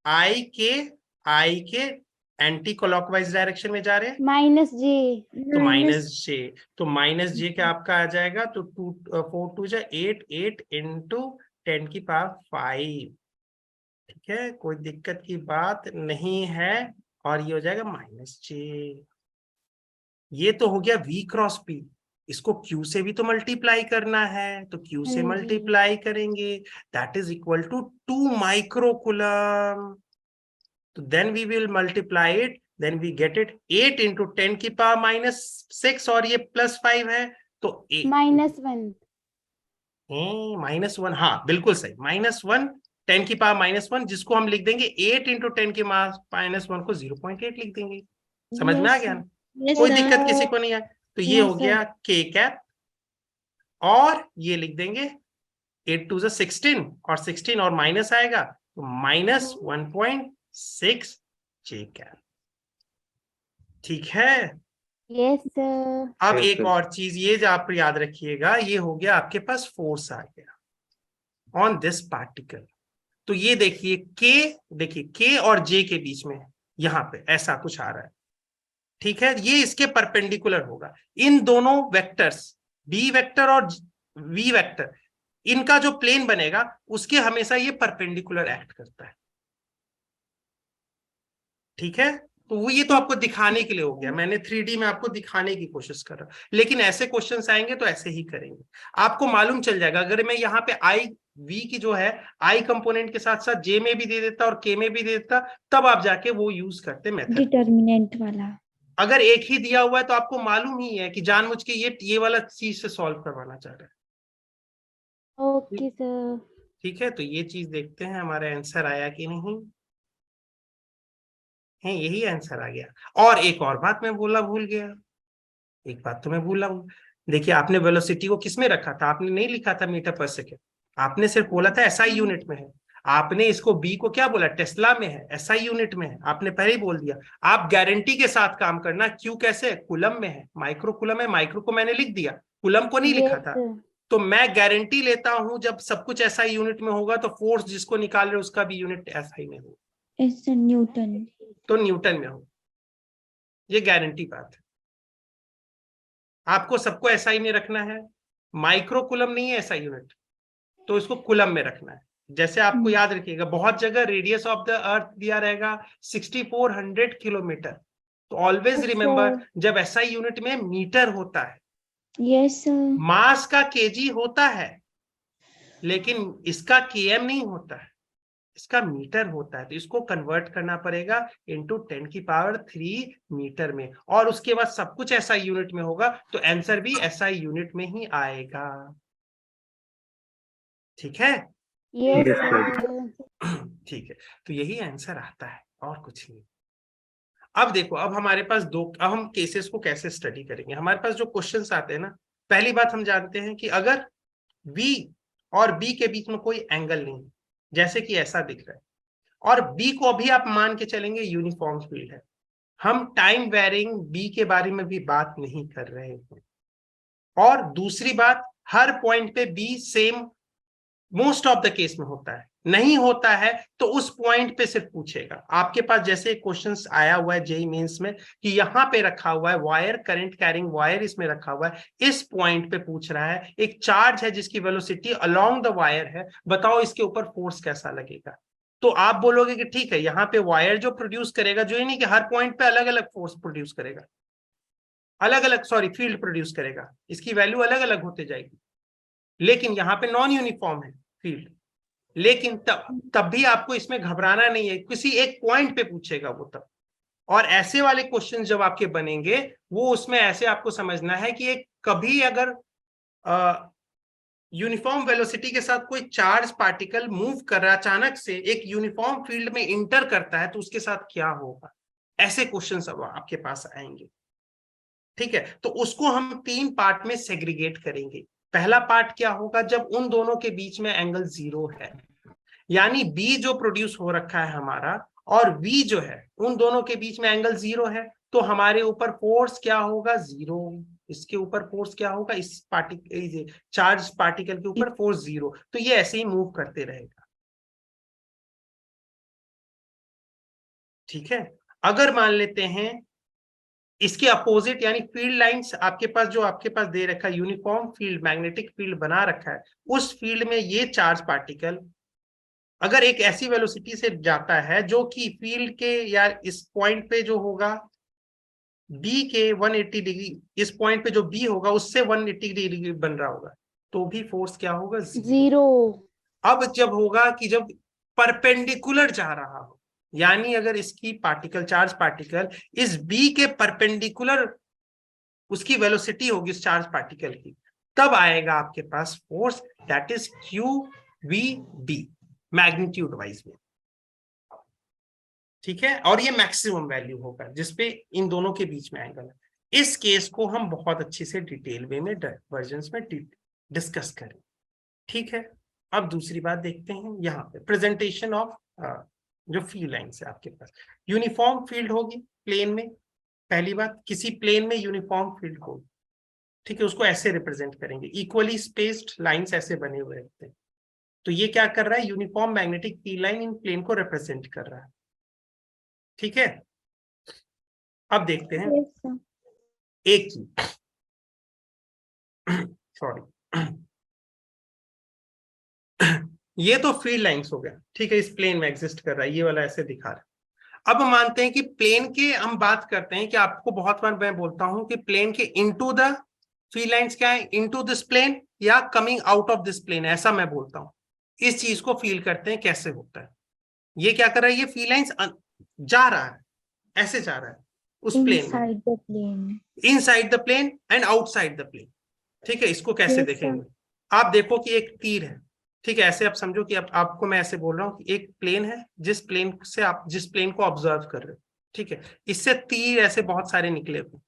आई के एंटी क्लॉकवाइज डायरेक्शन में जा रहे हैं, -j, तो -j, तो -j क्या आपका आ जाएगा, तो 4 2 8 8 × 10⁵। ठीक है, कोई दिक्कत की बात नहीं है। और ये हो जाएगा -j। ये तो हो गया v क्रॉस p। इसको q से भी तो मल्टीप्लाई करना है, तो q से हाँ जी। मल्टीप्लाई करेंगे, that is equal to 2 microcoulomb. तो then we will multiply it, then we get it 8 × 10⁻⁻⁶, और ये +5 है तो -1, -1, हाँ बिल्कुल सही, -1 10⁻⁻1, जिसको हम लिख देंगे 8 × 10⁻⁻1 को 0.8 लिख देंगे। समझ में आ गया ना? Yes, कोई sir. दिक्कत किसी को नहीं है। तो ये Yes, हो गया k कैप, और ये लिख देंगे 8 2 16, और 16 और माइनस आएगा तो -1.6 j कैप। ठीक है। yes sir, अब Yes, एक sir. और चीज ये जो आप याद रखिएगा, ये हो गया आपके पास फोर्स आ गया ऑन दिस पार्टिकल। तो ये देखिए के और जे के बीच में यहाँ पे ऐसा कुछ आ रहा है। ठीक है, ये इसके परपेंडिकुलर होगा। इन दोनों वेक्टर्स बी वेक्टर और वी वेक्टर, इनका जो प्लेन बनेगा उसके हमेशा ये परपेंडिकुलर एक्ट करता है। ठीक है, तो वो ये तो आपको दिखाने के लिए हो गया, मैंने 3D में आपको दिखाने की कोशिश कर रहा हूं, लेकिन ऐसे क्वेश्चंस आएंगे तो ऐसे ही करेंगे। आपको मालूम चल जाएगा, अगर मैं यहाँ पे आई वी की जो है आई कंपोनेंट के साथ साथ जे में भी दे देता और के में भी दे देता, तब आप जाके वो यूज करते मेथड। डिटर्मिनेंट वाला। अगर एक ही दिया हुआ है तो आपको मालूम ही है कि जानबूझ के ये वाला चीज से सॉल्व करवाना चाह रहे हैं। Okay sir. ठीक है, तो ये चीज देखते हैं हमारा आंसर आया कि नहीं है। यही आंसर आ गया। और एक और बात मैं भूल गया, एक बात तो मैं भूला हूं। देखिए, आपने वेलोसिटी को किसमें रखा था? आपने नहीं लिखा था मीटर पर सेकेंड, आपने सिर्फ बोला था एसआई यूनिट में है। आपने इसको बी को क्या बोला? टेस्ला में है, एसआई यूनिट में है, आपने पहले ही बोल दिया। आप गारंटी के साथ काम करना, क्यू कैसे? कुलम में है, माइक्रो कुलम है, माइक्रो को मैंने लिख दिया, कुलम को नहीं लिखा था। तो मैं गारंटी लेता हूं जब सब कुछ एसआई यूनिट में होगा तो फोर्स जिसको निकाल रहे उसका भी यूनिट एसआई में होगा, न्यूटन। तो न्यूटन में हो, ये गारंटी बात है। आपको सबको एसआई में रखना है, माइक्रो कुलम नहीं है एसआई यूनिट, तो इसको कुलम में रखना है। जैसे आपको याद रखिएगा, बहुत जगह रेडियस ऑफ द अर्थ दिया रहेगा 6400 किलोमीटर, तो ऑलवेज रिमेंबर जब एसआई यूनिट में मीटर होता है, यस सर। मास का केजी होता है, लेकिन इसका केएम नहीं होता है, इसका मीटर होता है। तो इसको कन्वर्ट करना पड़ेगा इनटू 10⁻³ मीटर में, और उसके बाद सब कुछ एसआई यूनिट में होगा, तो आंसर भी एसआई यूनिट में ही आएगा। ठीक है, यस Yes, सर। ठीक है, तो यही आंसर आता है और कुछ नहीं। अब देखो, अब हमारे पास अब हम केसेस को कैसे स्टडी करेंगे। हमारे पास जो क्वेश्चंस आते हैं ना, पहली बात हम जानते हैं कि अगर V और B के बीच में कोई एंगल नहीं, जैसे कि ऐसा दिख रहा है, और B को अभी आप मान के चलेंगे यूनिफॉर्म फील्ड है, हम टाइम वेरिंग B के बारे में भी बात नहीं कर रहे हैं। और दूसरी बात, हर पॉइंट पे B same most of the case में होता है, नहीं होता है तो उस पॉइंट पे सिर्फ पूछेगा। आपके पास जैसे क्वेश्चंस आया हुआ है जेईई मेंस में कि यहाँ पे रखा हुआ है वायर, करंट कैरिंग वायर इसमें रखा हुआ है, इस पॉइंट पे पूछ रहा है, एक चार्ज है जिसकी वेलोसिटी अलोंग द वायर है, बताओ इसके ऊपर फोर्स कैसा लगेगा। तो आप बोलोगे कि ठीक है, यहाँ पे वायर जो प्रोड्यूस करेगा, जो ही नहीं कि हर पॉइंट पे अलग अलग फोर्स प्रोड्यूस करेगा, अलग अलग फील्ड प्रोड्यूस करेगा, इसकी वैल्यू अलग अलग होते जाएगी, लेकिन यहाँ पे नॉन यूनिफॉर्म है फील्ड। लेकिन तब भी आपको इसमें घबराना नहीं है, किसी एक पॉइंट पे पूछेगा वो, तब और ऐसे वाले क्वेश्चन जब आपके बनेंगे वो उसमें ऐसे आपको समझना है कि एक कभी अगर यूनिफॉर्म वेलोसिटी के साथ कोई चार्ज पार्टिकल मूव कर रहा है, अचानक से एक यूनिफॉर्म फील्ड में इंटर करता है, तो उसके साथ क्या होगा, ऐसे क्वेश्चन अब आपके पास आएंगे। ठीक है, तो उसको हम 3 पार्ट में सेग्रीगेट करेंगे। पहला पार्ट क्या होगा, जब उन दोनों के बीच में एंगल 0 है, यानी बी जो प्रोड्यूस हो रखा है हमारा और वी जो है, उन दोनों के बीच में एंगल 0 है, तो हमारे ऊपर फोर्स क्या होगा, 0। इसके ऊपर फोर्स क्या होगा, इस पार्टिकल चार्ज पार्टिकल के ऊपर फोर्स 0। तो ये ऐसे ही मूव करते रहेगा। ठीक है, अगर मान लेते हैं इसके अपोजिट, यानी फील्ड लाइंस आपके पास जो आपके पास दे रखा है, यूनिफॉर्म फील्ड मैग्नेटिक फील्ड बना रखा है, उस फील्ड में ये चार्ज पार्टिकल अगर एक ऐसी वेलोसिटी से जाता है जो कि फील्ड के या इस पॉइंट पे जो होगा बी के 180 डिग्री, इस पॉइंट पे जो बी होगा उससे 180 डिग्री बन रहा होगा, तो भी फोर्स क्या होगा, 0। अब जब होगा कि जब परपेंडिकुलर जा रहा हो, यानी अगर इसकी पार्टिकल चार्ज पार्टिकल इस बी के परपेंडिकुलर उसकी वेलोसिटी होगी उस चार्ज पार्टिकल की, तब आएगा आपके पास force, that is Q v d magnitude wise में। ठीक है, और ये मैक्सिमम वैल्यू होगा जिसपे इन दोनों के बीच में एंगल है। इस केस को हम बहुत अच्छे से डिटेल वे में वर्जन्स में डिस्कस करें। ठीक है, अब दूसरी बात देखते हैं यहाँ पे प्रेजेंटेशन ऑफ जो फील्ड लाइन्स है आपके पास। यूनिफॉर्म फील्ड होगी प्लेन में, पहली बात किसी प्लेन में यूनिफॉर्म फील्ड होगी। ठीक है, उसको ऐसे रिप्रेजेंट करेंगे, इक्वली स्पेस्ड लाइंस ऐसे बने हुए रहते हैं। तो ये क्या कर रहा है, uniform magnetic field line in plane को रिप्रेजेंट कर रहा है। ठीक है, अब देखते हैं Yes, sir. एक चीज सॉरी ये तो फील्ड लाइंस हो गया। ठीक है, इस प्लेन में एग्जिस्ट कर रहा है, ये वाला ऐसे दिखा रहा है। अब हम मानते हैं कि प्लेन के हम बात करते हैं कि आपको बहुत बार मैं बोलता हूं कि प्लेन के इनटू द फील्ड लाइंस क्या है, इनटू दिस प्लेन या coming out of this plane, ऐसा मैं बोलता हूं। इस चीज को फील करते हैं कैसे होता है। ये क्या कर रहा है, ये फील्ड लाइंस जा रहा है, ऐसे जा रहा है उस प्लेन में, Inside the plane. Inside the plane and outside the plane. ठीक है, इसको कैसे Yes, देखेंगे, sir. आप देखो कि एक तीर है। ठीक है, ऐसे आप समझो कि आपको मैं ऐसे बोल रहा हूँ कि एक प्लेन है, जिस प्लेन से आप जिस प्लेन को ऑब्जर्व कर रहे हो, ठीक है, इससे तीर ऐसे बहुत सारे निकले हुए,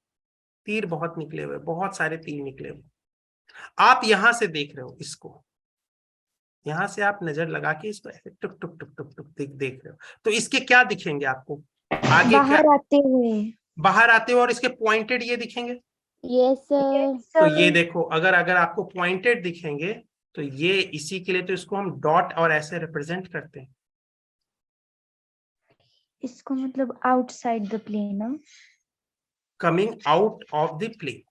तीर बहुत निकले हुए, बहुत सारे तीर निकले हुए। आप यहां से देख रहे हो इसको, यहां से आप नजर लगा के इसको ऐसे टुक टुक टुक टुक टुक देख रहे हो, तो इसके क्या दिखेंगे आपको आगे, क्या बाहर आते हुए। बाहर आते हुए, और इसके पॉइंटेड ये दिखेंगे। Yes, sir. तो ये देखो, अगर अगर आपको पॉइंटेड दिखेंगे तो ये इसी के लिए तो इसको हम डॉट और ऐसे रिप्रेजेंट करते हैं। इसको मतलब outside the plane, ना? Coming out of the plane,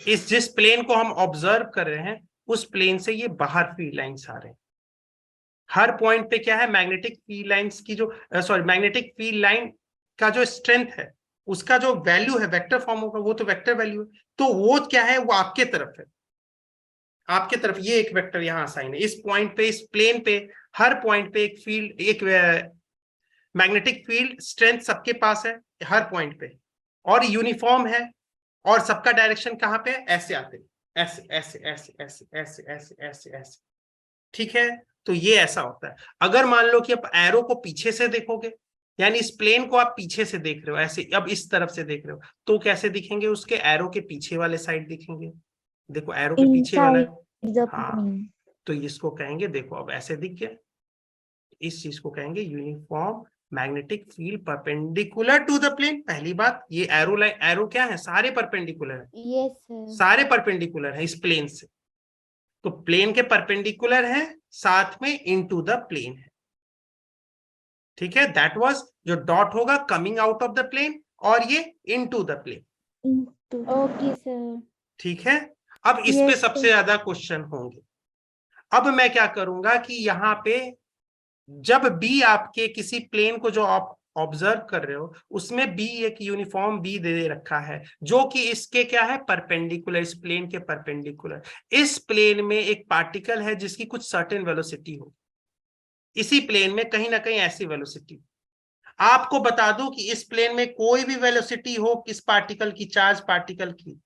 इस जिस प्लेन को हम ऑब्जर्व कर रहे हैं उस प्लेन से ये बाहर फील्ड लाइंस आ रहे हैं। हर पॉइंट पे क्या है, मैग्नेटिक फील्ड लाइंस की जो मैग्नेटिक फील्ड लाइन का जो स्ट्रेंथ है, उसका जो वैल्यू है वेक्टर फॉर्म होगा, वो तो वेक्टर वैल्यू है, तो वो क्या है, वो आपके तरफ है, आपके तरफ ये एक वेक्टर यहाँ साइन है। इस पॉइंट पे, इस प्लेन पे, हर पॉइंट पे एक फील्ड, एक मैग्नेटिक फील्ड स्ट्रेंथ सबके पास है हर पॉइंट पे, और यूनिफॉर्म है, और सबका डायरेक्शन कहाँ पे है, ऐसे आते हैं, ऐसे ऐसे ऐसे ऐसे ऐसे ऐसे ऐसे ऐसे। ठीक है, तो ये ऐसा होता है। अगर मान लो कि आप एरो को पीछे से देखोगे, यानी इस प्लेन को आप पीछे से देख रहे हो, ऐसे अब इस तरफ से देख रहे हो, तो कैसे दिखेंगे, उसके एरो के पीछे वाले साइड दिखेंगे। देखो एरो के पीछे वाला, Inside the हाँ, plane. तो इसको कहेंगे, देखो अब ऐसे दिख गया, इस चीज को कहेंगे uniform magnetic field perpendicular to the plane. पहली बात, ये एरो लाइन, एरो क्या है, सारे परपेंडिकुलर है, Yes, sir. सारे परपेंडिकुलर है इस प्लेन से, तो प्लेन के परपेंडिकुलर है, साथ में इनटू द प्लेन है। ठीक है, दैट वाज जो डॉट होगा coming out of the plane, और ये into the plane. Okay, sir. ठीक है, अब इस पे Yes, सबसे sir. ज्यादा क्वेश्चन होंगे। अब मैं क्या करूंगा कि यहाँ पे जब बी आपके किसी प्लेन को जो आप ऑब्जर्व कर रहे हो उसमें बी एक यूनिफॉर्म बी दे रखा है, जो कि इसके क्या है, परपेंडिकुलर, इस प्लेन के परपेंडिकुलर। इस प्लेन में एक पार्टिकल है जिसकी कुछ सर्टेन वेलोसिटी हो, इसी प्लेन में कहीं ना कहीं ऐसी वेलोसिटी। आपको बता दूं कि इस प्लेन में कोई भी वेलोसिटी हो किस पार्टिकल की, चार्ज पार्टिकल की,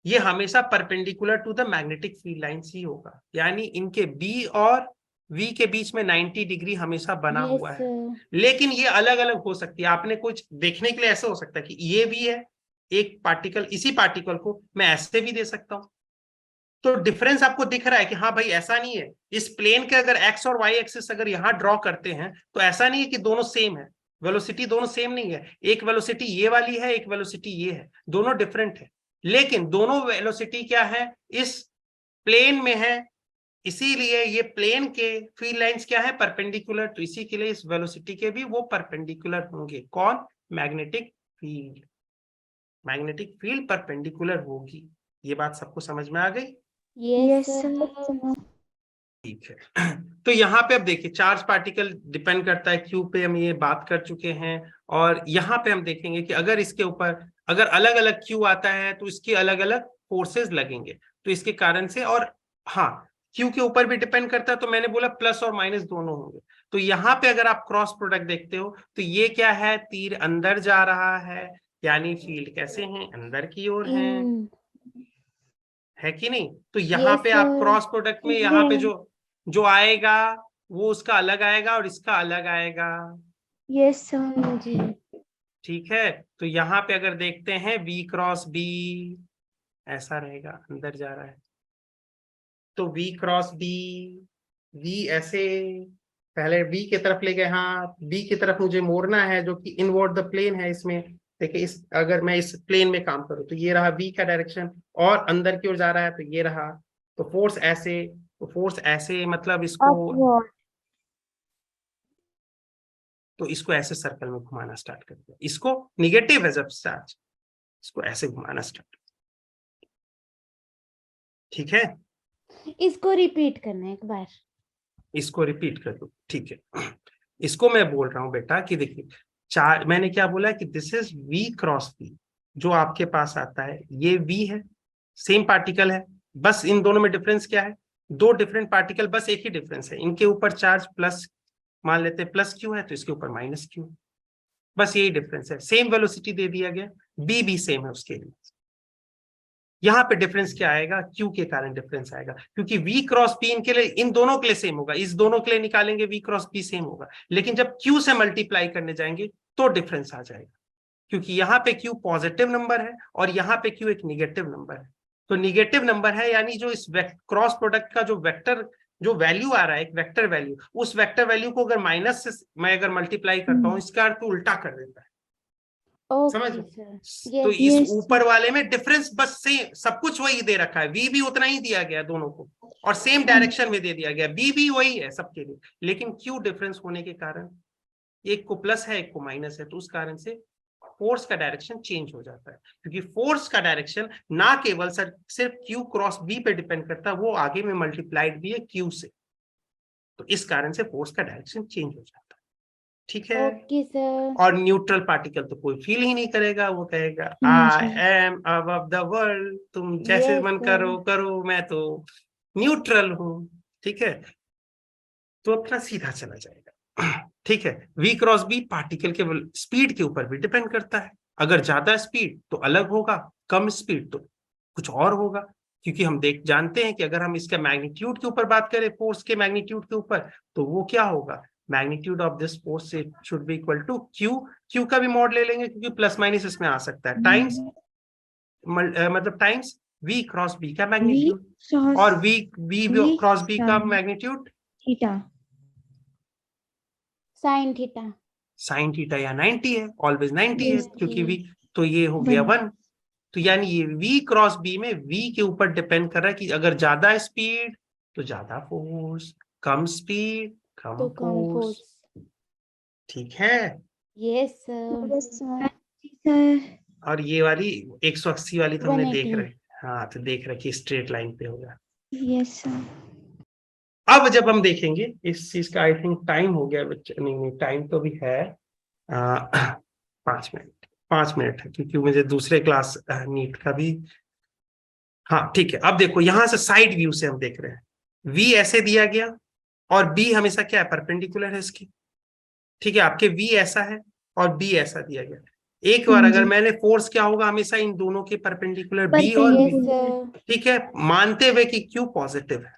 ये हमेशा perpendicular to the magnetic field lines ही होगा, यानी इनके बी और वी के बीच में 90 डिग्री हमेशा बना Yes, हुआ है। sir. लेकिन ये अलग अलग हो सकती है। आपने कुछ देखने के लिए ऐसा हो सकता है कि ये भी है एक पार्टिकल, इसी पार्टिकल को मैं ऐसे भी दे सकता हूं। तो डिफरेंस आपको दिख रहा है कि हाँ भाई ऐसा नहीं है। इस प्लेन के अगर एक्स और वाई एक्सिस अगर यहां ड्रॉ करते हैं तो ऐसा नहीं है कि दोनों सेम है, वेलोसिटी दोनों सेम नहीं है। एक वेलोसिटी ये वाली है, एक वेलोसिटी ये है, दोनों डिफरेंट है। लेकिन दोनों वेलोसिटी क्या है, इस प्लेन में है, इसीलिए ये प्लेन के फील्ड लाइंस क्या है, परपेंडिकुलर। तो इसी के लिए इस वेलोसिटी के भी वो परपेंडिकुलर होंगे। कौन? Magnetic field. Magnetic field perpendicular होगी। ये बात सबको समझ में आ गई? Yes, sir. ठीक है। तो यहाँ पे अब देखिए चार्ज पार्टिकल डिपेंड करता है क्यू पे, हम ये बात कर चुके हैं। और यहाँ पे हम देखेंगे कि अगर इसके ऊपर अगर अलग अलग क्यू आता है तो इसके अलग अलग फोर्सेस लगेंगे, तो इसके कारण से। और हाँ, क्यू के ऊपर भी डिपेंड करता है, तो मैंने बोला प्लस और माइनस दोनों होंगे। तो यहाँ पे अगर आप क्रॉस प्रोडक्ट देखते हो तो ये क्या है, तीर अंदर जा रहा है, यानी फील्ड कैसे हैं, अंदर की ओर हैं, In. है कि नहीं? तो यहाँ Yes, पे आप sir. क्रॉस प्रोडक्ट में यहाँ पे जो जो आएगा वो उसका अलग आएगा और इसका अलग आएगा। Yes, sir. जी. ठीक है, तो यहाँ पे अगर देखते हैं v क्रॉस b ऐसा रहेगा, अंदर जा रहा है, तो v क्रॉस b, v ऐसे पहले b की तरफ ले गए, हाँ b की तरफ मुझे मोड़ना है जो कि इनवर्ड द प्लेन है। इसमें देखिए, इस अगर मैं इस प्लेन में काम करूं तो ये रहा v का डायरेक्शन, और अंदर की ओर जा रहा है तो ये रहा। तो फोर्स ऐसे, तो फोर्स ऐसे मतलब इसको, Upward. तो इसको ऐसे सर्कल में घुमाना स्टार्ट कर दिया। इसको निगेटिव है जब चार्ज, इसको ऐसे घुमाना स्टार्ट। ठीक है, इसको रिपीट करना है एक बार। इसको रिपीट कर दो। ठीक है, इसको मैं बोल रहा हूं बेटा कि देखिए चार, मैंने क्या बोला कि this is v cross b, जो आपके पास आता है ये v है, सेम पार्टिकल है, बस इन दोनों में डिफरेंस क्या है, दो डिफरेंट पार्टिकल, बस एक ही डिफरेंस है, इनके ऊपर चार्ज प्लस, मान लेते हैं प्लस क्यू है तो इसके ऊपर माइनस क्यू, बस यही डिफरेंस है। सेम वेलोसिटी दे दिया गया, b भी सेम है उसके लिए। यहाँ पे डिफरेंस क्या आएगा, क्यू के कारण डिफरेंस आएगा, क्योंकि v क्रॉस p इनके लिए, इन दोनों के लिए सेम होगा, इस दोनों के लिए निकालेंगे v क्रॉस p सेम होगा, लेकिन जब q से मल्टीप्लाई करने जाएंगे तो डिफरेंस आ जाएगा, क्योंकि यहाँ पे q पॉजिटिव नंबर है और यहाँ पे q एक निगेटिव नंबर है। तो निगेटिव नंबर है, यानी जो इस क्रॉस प्रोडक्ट का जो वेक्टर, जो वैल्यू आ रहा है, एक वेक्टर वैल्यू, उस वेक्टर वैल्यू को अगर माइनस से मैं अगर मल्टीप्लाई करता हूँ, इसका अर्थ उल्टा कर देता है। समझ Okay, लो? sir. तो Yes. इस ऊपर वाले में डिफरेंस बस से सब कुछ वही दे रखा है, v भी उतना ही दिया गया दोनों को, और सेम डायरेक्शन में दे दिया गया, b भी वही है सबके लिए, लेकिन q डिफरेंस होने के कारण एक को प्लस है एक को माइनस है, तो उस कारण से फोर्स का डायरेक्शन चेंज हो जाता है, क्योंकि फोर्स का डायरेक्शन ना केवल सिर्फ q क्रॉस b पे डिपेंड करता है, वो आगे में मल्टीप्लाइड भी है q से, तो इस कारण से फोर्स का डायरेक्शन चेंज हो जाता है। ठीक है, Okay, sir. और न्यूट्रल पार्टिकल तो कोई फील ही नहीं करेगा, वो कहेगा I am above the world, तुम जैसे Yes, मन sir. करो करो, मैं तो न्यूट्रल हूं। ठीक है, तो अपना सीधा चला जाएगा। ठीक है, v क्रॉस b पार्टिकल के स्पीड के ऊपर भी डिपेंड करता है, अगर ज्यादा स्पीड तो अलग होगा, कम स्पीड तो कुछ और होगा, क्योंकि हम जानते हैं कि अगर हम इसके मैग्नीट्यूड के ऊपर बात करें, फोर्स के मैग्नीट्यूड के ऊपर, तो वो क्या होगा, magnitude of this force should be equal to Q का भी मॉड ले लेंगे क्योंकि प्लस माइनस इसमें आ सकता है, टाइम्स मतलब टाइम्स v क्रॉस b का मैग्नीट्यूड, और v क्रॉस b का magnitude Sin theta. Sine theta या 90 है, ऑलवेज 90 है, Yes, क्योंकि जी. v, तो ये हो गया 1। तो यानी ये v क्रॉस b में v के ऊपर डिपेंड कर रहा है कि अगर ज्यादा स्पीड तो ज्यादा फोर्स, कम स्पीड कम तो कम फोर्स। force. ठीक है, Yes, sir. और ये वाली 180 वाली तो हमने देख 180. रहे, हाँ तो देख रखी, स्ट्रेट लाइन पे होगा। Yes, sir. अब जब हम देखेंगे इस चीज का, आई थिंक टाइम हो गया बच्चे, नहीं टाइम तो भी है 5 मिनट है, क्योंकि मुझे दूसरे क्लास नीट का भी, हाँ ठीक है। अब देखो यहां से साइड व्यू से हम देख रहे हैं, v ऐसे दिया गया और b हमेशा क्या है, परपेंडिकुलर है इसकी, ठीक है, आपके V ऐसा है और B ऐसा दिया गया। एक बार अगर मैंने फोर्स क्या होगा हमेशा इन दोनों के परपेंडिकुलर B और yes B, sir, ठीक है, मानते हुए कि Q पॉजिटिव है।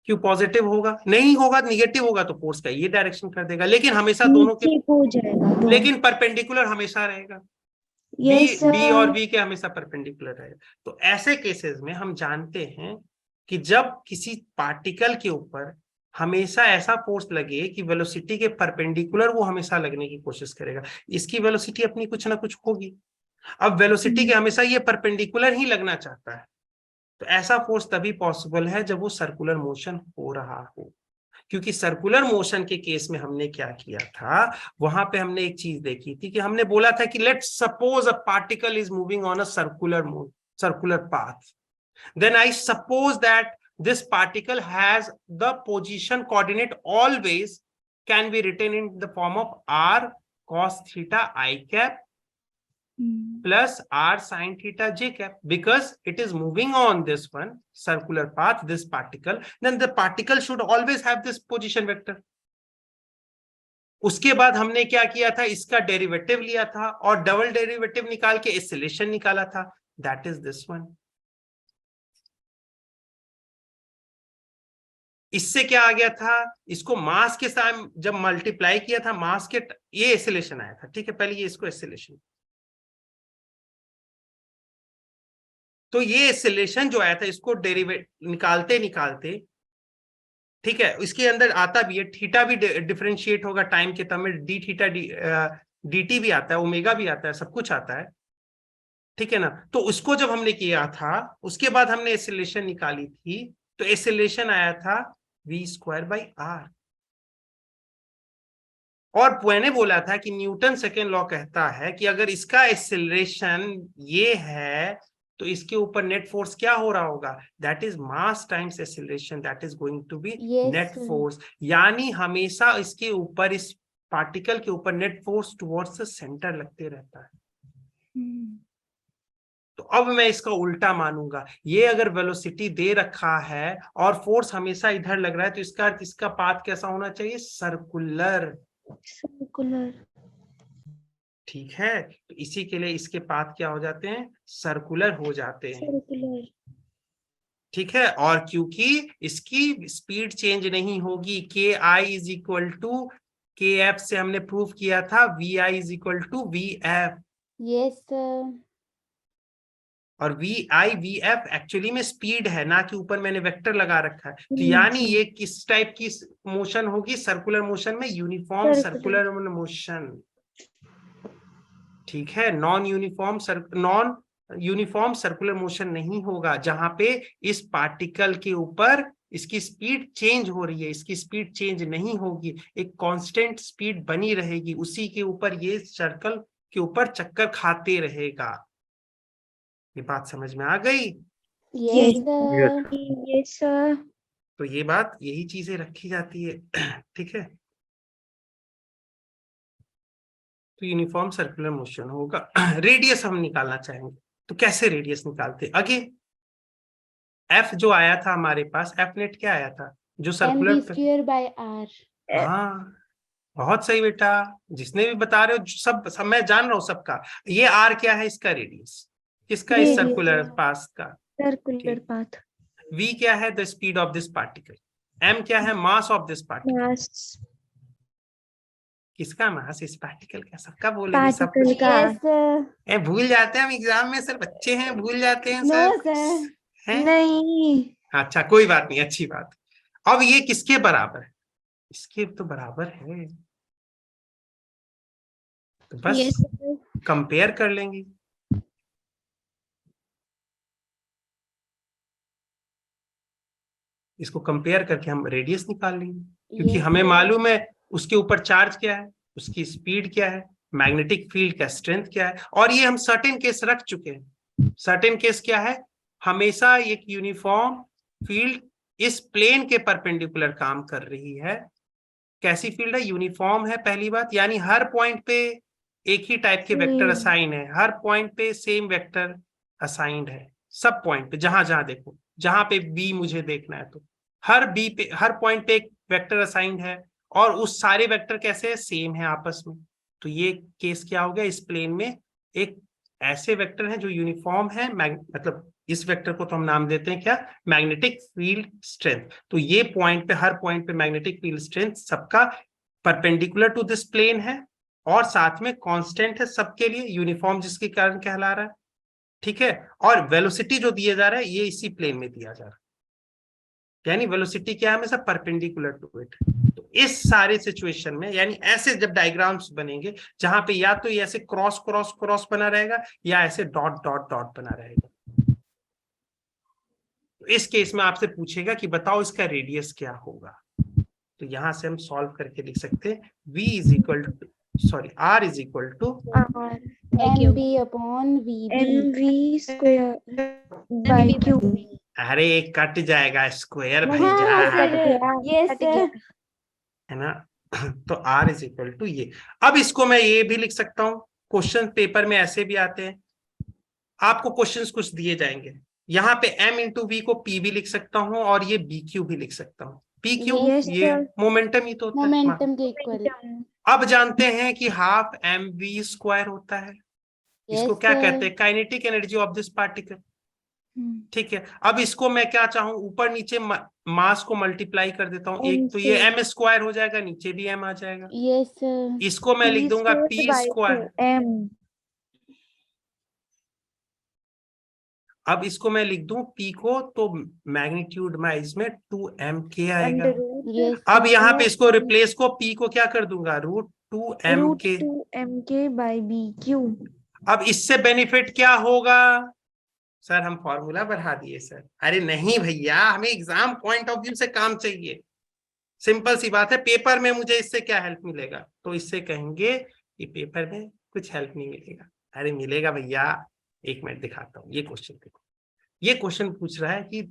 Q पॉजिटिव होगा, नहीं होगा निगेटिव होगा तो फोर्स का ये डायरेक्शन कर देगा, लेकिन हमेशा दोनों के, नीचे हो जाएगा तो लेकिन परपेंडिकुलर हमेशा रहेगा। yes B और sir, V के हमेशा परपेंडिकुलर रहेगा। तो ऐसे केसेस में हम जानते हैं कि जब किसी पार्टिकल के ऊपर हमेशा ऐसा फोर्स लगे कि वेलोसिटी के परपेंडिकुलर वो हमेशा लगने की कोशिश करेगा, इसकी वेलोसिटी अपनी कुछ ना कुछ होगी। अब वेलोसिटी के हमेशा ये परपेंडिकुलर ही लगना चाहता है, तो ऐसा फोर्स तभी पॉसिबल है जब वो सर्कुलर मोशन हो रहा हो। क्योंकि सर्कुलर मोशन के केस में हमने क्या किया था, वहां पे हमने एक चीज देखी थी कि हमने बोला था कि let's suppose a particle is moving on a circular path, then I suppose that this particle has the position coordinate always can be written in the form of r cos theta I cap plus r sin theta j cap, because it is moving on this one circular path, this particle, then the particle should always have this position vector. उसके बाद हमने क्या किया था, इसका derivative लिया था और डबल डेरिवेटिव निकाल के एक्सेलरेशन निकाला था, दैट इज दिस वन। इससे क्या आ गया था, इसको मास के साथ जब मल्टीप्लाई किया था मास के, ये एक्सेलरेशन आया था। ठीक है, पहले ये इसको एक्सेलरेशन, तो ये एक्सेलरेशन जो आया था इसको डेरिवेट निकालते निकालते, ठीक है, इसके अंदर आता भी है थीटा भी डिफरेंशिएट होगा टाइम के टर्म में, डी थीटा डी टी भी आता है, ओमेगा भी आता है, सब कुछ आता है, ठीक है ना। तो उसको जब हमने किया था उसके बाद हमने एक्सेलरेशन निकाली थी, तो एक्सेलरेशन आया था v²/r। और मैंने बोला था कि न्यूटन सेकेंड लॉ कहता है कि अगर इसका एक्सेलरेशन ये है तो इसके ऊपर नेट फोर्स क्या हो रहा होगा, that is mass times acceleration, that is going to be net force. यानी हमेशा इसके ऊपर, इस पार्टिकल के ऊपर net force towards the centre लगते रहता है। तो अब मैं इसका उल्टा मानूंगा, ये अगर वेलोसिटी दे रखा है और फोर्स हमेशा इधर लग रहा है तो इसका अर्थ इसका पाथ कैसा होना चाहिए, सर्कुलर। ठीक है, तो इसी के लिए इसके पाथ क्या हो जाते हैं, सर्कुलर हो जाते हैं। ठीक है, और क्योंकि इसकी स्पीड चेंज नहीं होगी, K I is equal to K F से हमने प्रूव किया था V I is equal to V F, yes sir, और V I V F actually में स्पीड है, ना कि ऊपर मैंने वेक्टर लगा रखा है। तो यानी ये किस टाइप की मोशन होगी, सर्कुलर मोशन में, यूनिफॉर्म सर्कुलर मोशन। ठीक है, नॉन यूनिफॉर्म सर्कुलर मोशन नहीं होगा, जहां पे इस पार्टिकल के ऊपर इसकी स्पीड चेंज हो रही है, इसकी स्पीड चेंज नहीं होगी, एक कांस्टेंट स्पीड बनी रहेगी, उसी के ऊपर ये सर्कल के ऊपर चक्कर खाते रहेगा। ये बात समझ में आ गई? yes sir, yes sir, तो ये बात, यही चीजें रखी जाती है। ठीक है, तो यूनिफॉर्म सर्कुलर मोशन होगा। रेडियस हम निकालना चाहेंगे, तो कैसे रेडियस निकालते, अगेन एफ जो आया था हमारे पास, एफ नेट क्या आया था, जो सर्कुलर, हाँ बहुत सही बेटा, जिसने भी बता रहे हो सब मैं जान रहा हूँ सबका। ये आर क्या है, इसका रेडियस, किसका, इस सर्कुलर पाथ का, circular path, वी क्या है, the speed of this particle, M क्या है, mass of this particle, mass, किसका मास, इस पार्टिकल का, सबका बोलेंगे सब particle का, yes sir, भूल जाते हैं हम एग्जाम में सर, बच्चे हैं भूल जाते हैं no सर, sir, हैं? नहीं, अच्छा कोई बात नहीं, अच्छी बात। अब ये किसके बराबर है, इसके तो बराबर है, तो बस yes sir, कंपेयर कर लेंगे। इसको कंपेयर करके हम रेडियस निकाल लेंगे, क्योंकि yes हमें sir, मालूम है उसके ऊपर चार्ज क्या है, उसकी स्पीड क्या है, मैग्नेटिक फील्ड का स्ट्रेंथ क्या है, और ये हम सर्टेन केस रख चुके हैं। सर्टेन केस क्या है, हमेशा एक यूनिफॉर्म फील्ड इस प्लेन के परपेंडिकुलर काम कर रही है। कैसी फील्ड है, यूनिफॉर्म है पहली बात, यानी हर पॉइंट पे एक ही टाइप के वेक्टर असाइन है, हर पॉइंट पे सेम वेक्टर असाइंड है, सब पॉइंट पे, जहां जहां देखो, जहां पे बी मुझे देखना है तो हर बी पे, हर पॉइंट पे एक वेक्टर असाइंड है, और उस सारे वेक्टर कैसे है, सेम है आपस में। तो ये केस क्या हो गया, इस प्लेन में एक ऐसे वेक्टर हैं जो यूनिफॉर्म है, मतलब इस वेक्टर को तो हम नाम देते हैं क्या, मैग्नेटिक फील्ड स्ट्रेंथ। तो ये पॉइंट पे, हर पॉइंट पे मैग्नेटिक फील्ड स्ट्रेंथ सबका परपेंडिकुलर टू दिस प्लेन है और साथ में कांस्टेंट है सबके लिए, यूनिफॉर्म जिसके कारण कहला रहा है, ठीक है। और वेलोसिटी जो दिया जा रहा है ये इसी प्लेन में दिया जा रहा है, यानी वेलोसिटी क्या है, हमेशा परपेंडिकुलर टू इट। तो इस सारे सिचुएशन में, यानी ऐसे जब डायग्राम्स बनेंगे जहां पे या तो ये ऐसे क्रॉस क्रॉस क्रॉस बना रहेगा या ऐसे डॉट डॉट डॉट बना रहेगा, तो इस केस में आपसे पूछेगा कि बताओ इसका रेडियस क्या होगा। तो यहां से हम सॉल्व करके लिख सकते हैं v is equal to, sorry, r is equal to MB upon VB MV square by Q. अरे कट जाएगा स्क्वायर हाँ भैया, सर, यस सर, है ना। तो r इज इक्वल टू ये। अब इसको मैं ये भी लिख सकता हूँ, क्वेश्चन पेपर में ऐसे भी आते हैं, आपको क्वेश्चंस कुछ दिए जाएंगे, यहाँ पे m इंटू वी को p भी लिख सकता हूँ और ये BQ भी लिख सकता हूँ। PQ Yes, ये sir. मोमेंटम ही तो होता है। मोमेंटम के इक्वल। अब जानते हैं कि हाफ mv स्क्वायर होता है, इसको Yes, क्या sir. कहते हैं, kinetic energy of this particle, ठीक है। अब इसको मैं क्या चाहूं, ऊपर नीचे मास को मल्टीप्लाई कर देता हूं, एक तो ये m स्क्वायर हो जाएगा, नीचे भी m आ जाएगा, Yes, sir. इसको मैं लिख दूंगा p स्क्वायर। M. अब इसको मैं लिख दूं p को, तो मैग्नीट्यूड में इसमें 2mk आएगा। Yes, अब sir. यहाँ पे इसको रिप्लेस को p को क्या कर दूंगा, √2mk। 2mk by BQ. अब इससे बेनिफिट क्या होगा, सर हम फॉर्मूला बढ़ा दिए सर। अरे नहीं भैया, हमें एग्जाम पॉइंट ऑफ व्यू से काम चाहिए, सिंपल सी बात है। पेपर में मुझे इससे क्या हेल्प मिलेगा, तो इससे कहेंगे कि पेपर में कुछ हेल्प नहीं मिलेगा। अरे मिलेगा भैया, एक मिनट दिखाता हूँ। ये क्वेश्चन देखो, ये क्वेश्चन पूछ रहा है कि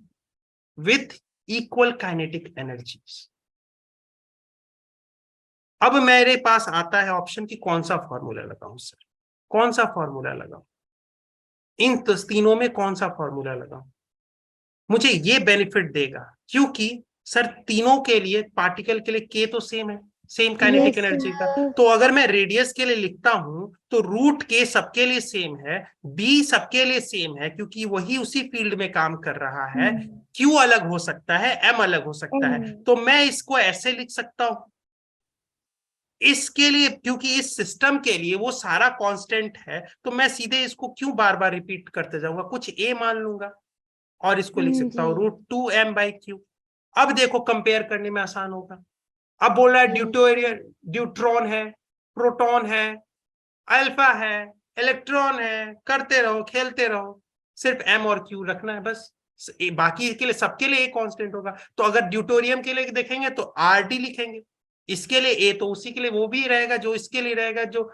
विथ इक्वल काइनेटिक एनर्जीज। अब मेरे पास आता है ऑप्शन कि कौन सा फॉर्मूला लगाऊं सर, कौन सा फॉर्मूला लगाऊं, इन तीनों में कौन सा फॉर्मूला लगाऊं, मुझे ये बेनिफिट देगा, क्योंकि सर तीनों के लिए, पार्टिकल के लिए k तो सेम है, सेम काइनेटिक Yes, एनर्जी का। sir. तो अगर मैं रेडियस के लिए लिखता हूं तो रूट k सबके लिए सेम है, b सबके लिए सेम है, क्योंकि वही उसी फील्ड में काम कर रहा है। q अलग हो सकता है, m अलग हो सकता है, तो मैं इसको ऐसे लिख सकता हूं। इसके लिए, क्योंकि इस सिस्टम के लिए वो सारा कांस्टेंट है, तो मैं सीधे इसको क्यों बार बार रिपीट करते जाऊंगा, कुछ a मान लूंगा और इसको लिख सकता हूँ √2m/q। अब देखो कंपेयर करने में आसान होगा। अब बोल रहा है ड्यूट्रॉन है, प्रोटॉन है, अल्फा है, इलेक्ट्रॉन है, करते रहो, खेलते रहो, सिर्फ m और q रखना है बस, बाकी के लिए, सबके लिए एक कांस्टेंट होगा। तो अगर ड्यूटोरियम के लिए देखेंगे तो rd लिखेंगे, इसके लिए a तो उसी के लिए वो भी रहेगा जो इसके लिए रहेगा, जो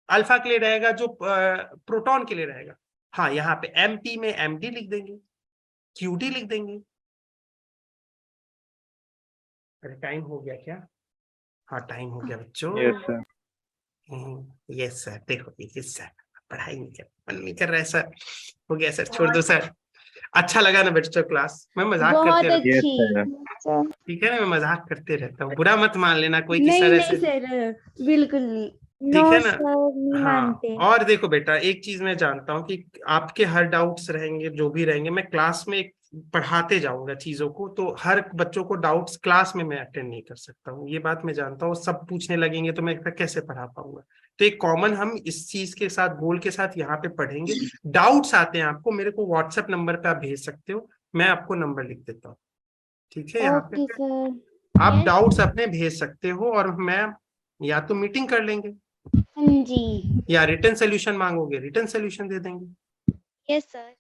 अल्फा के लिए रहेगा, जो प्रोटॉन के लिए रहेगा। हाँ, यहाँ पे mp में md लिख देंगे, qd लिख देंगे। अरे टाइम हो गया क्या, हाँ टाइम हो गया बच्चों। Yes sir. यस सर, देखो ये सर पढ़ाई नहीं कर, मन नहीं कर रहा है सर, हो गया सर, छोड़ दो सर। अच्छा लगा ना बच्चों क्लास, मैं मजाक बहुत करते रहता अच्छी। हूँ, ठीक है ना, मैं मजाक करते रहता हूँ, बुरा मत मान लेना कोई कि नहीं सर नहीं ऐसे, सर, बिल्कुल नहीं। ठीक है ना। नहीं हाँ, मानते। और देखो बेटा, एक चीज मैं जानता हूँ कि आपके हर डाउट्स रहेंगे, जो भी रहेंगे, मैं क्लास में पढ़ाते जाऊंगा चीजों को, तो हर बच्चों को डाउट्स क्लास में मैं अटेंड नहीं कर सकता हूँ, ये बात मैं जानता हूँ। सब पूछने लगेंगे तो मैं कैसे पढ़ा पाऊंगा। तो एक कॉमन हम इस चीज के साथ, गोल के साथ यहाँ पे पढ़ेंगे। डाउट्स आते हैं आपको, मेरे को व्हाट्सएप नंबर पे आप भेज सकते हो, मैं आपको नंबर लिख देता हूँ, ठीक है। यहाँ पे ओके सर। आप डाउट्स अपने भेज सकते हो और मैं या तो मीटिंग कर लेंगे, हाँ जी। या रिटर्न सोल्यूशन मांगोगे, रिटर्न सोल्यूशन दे देंगे। Yes sir.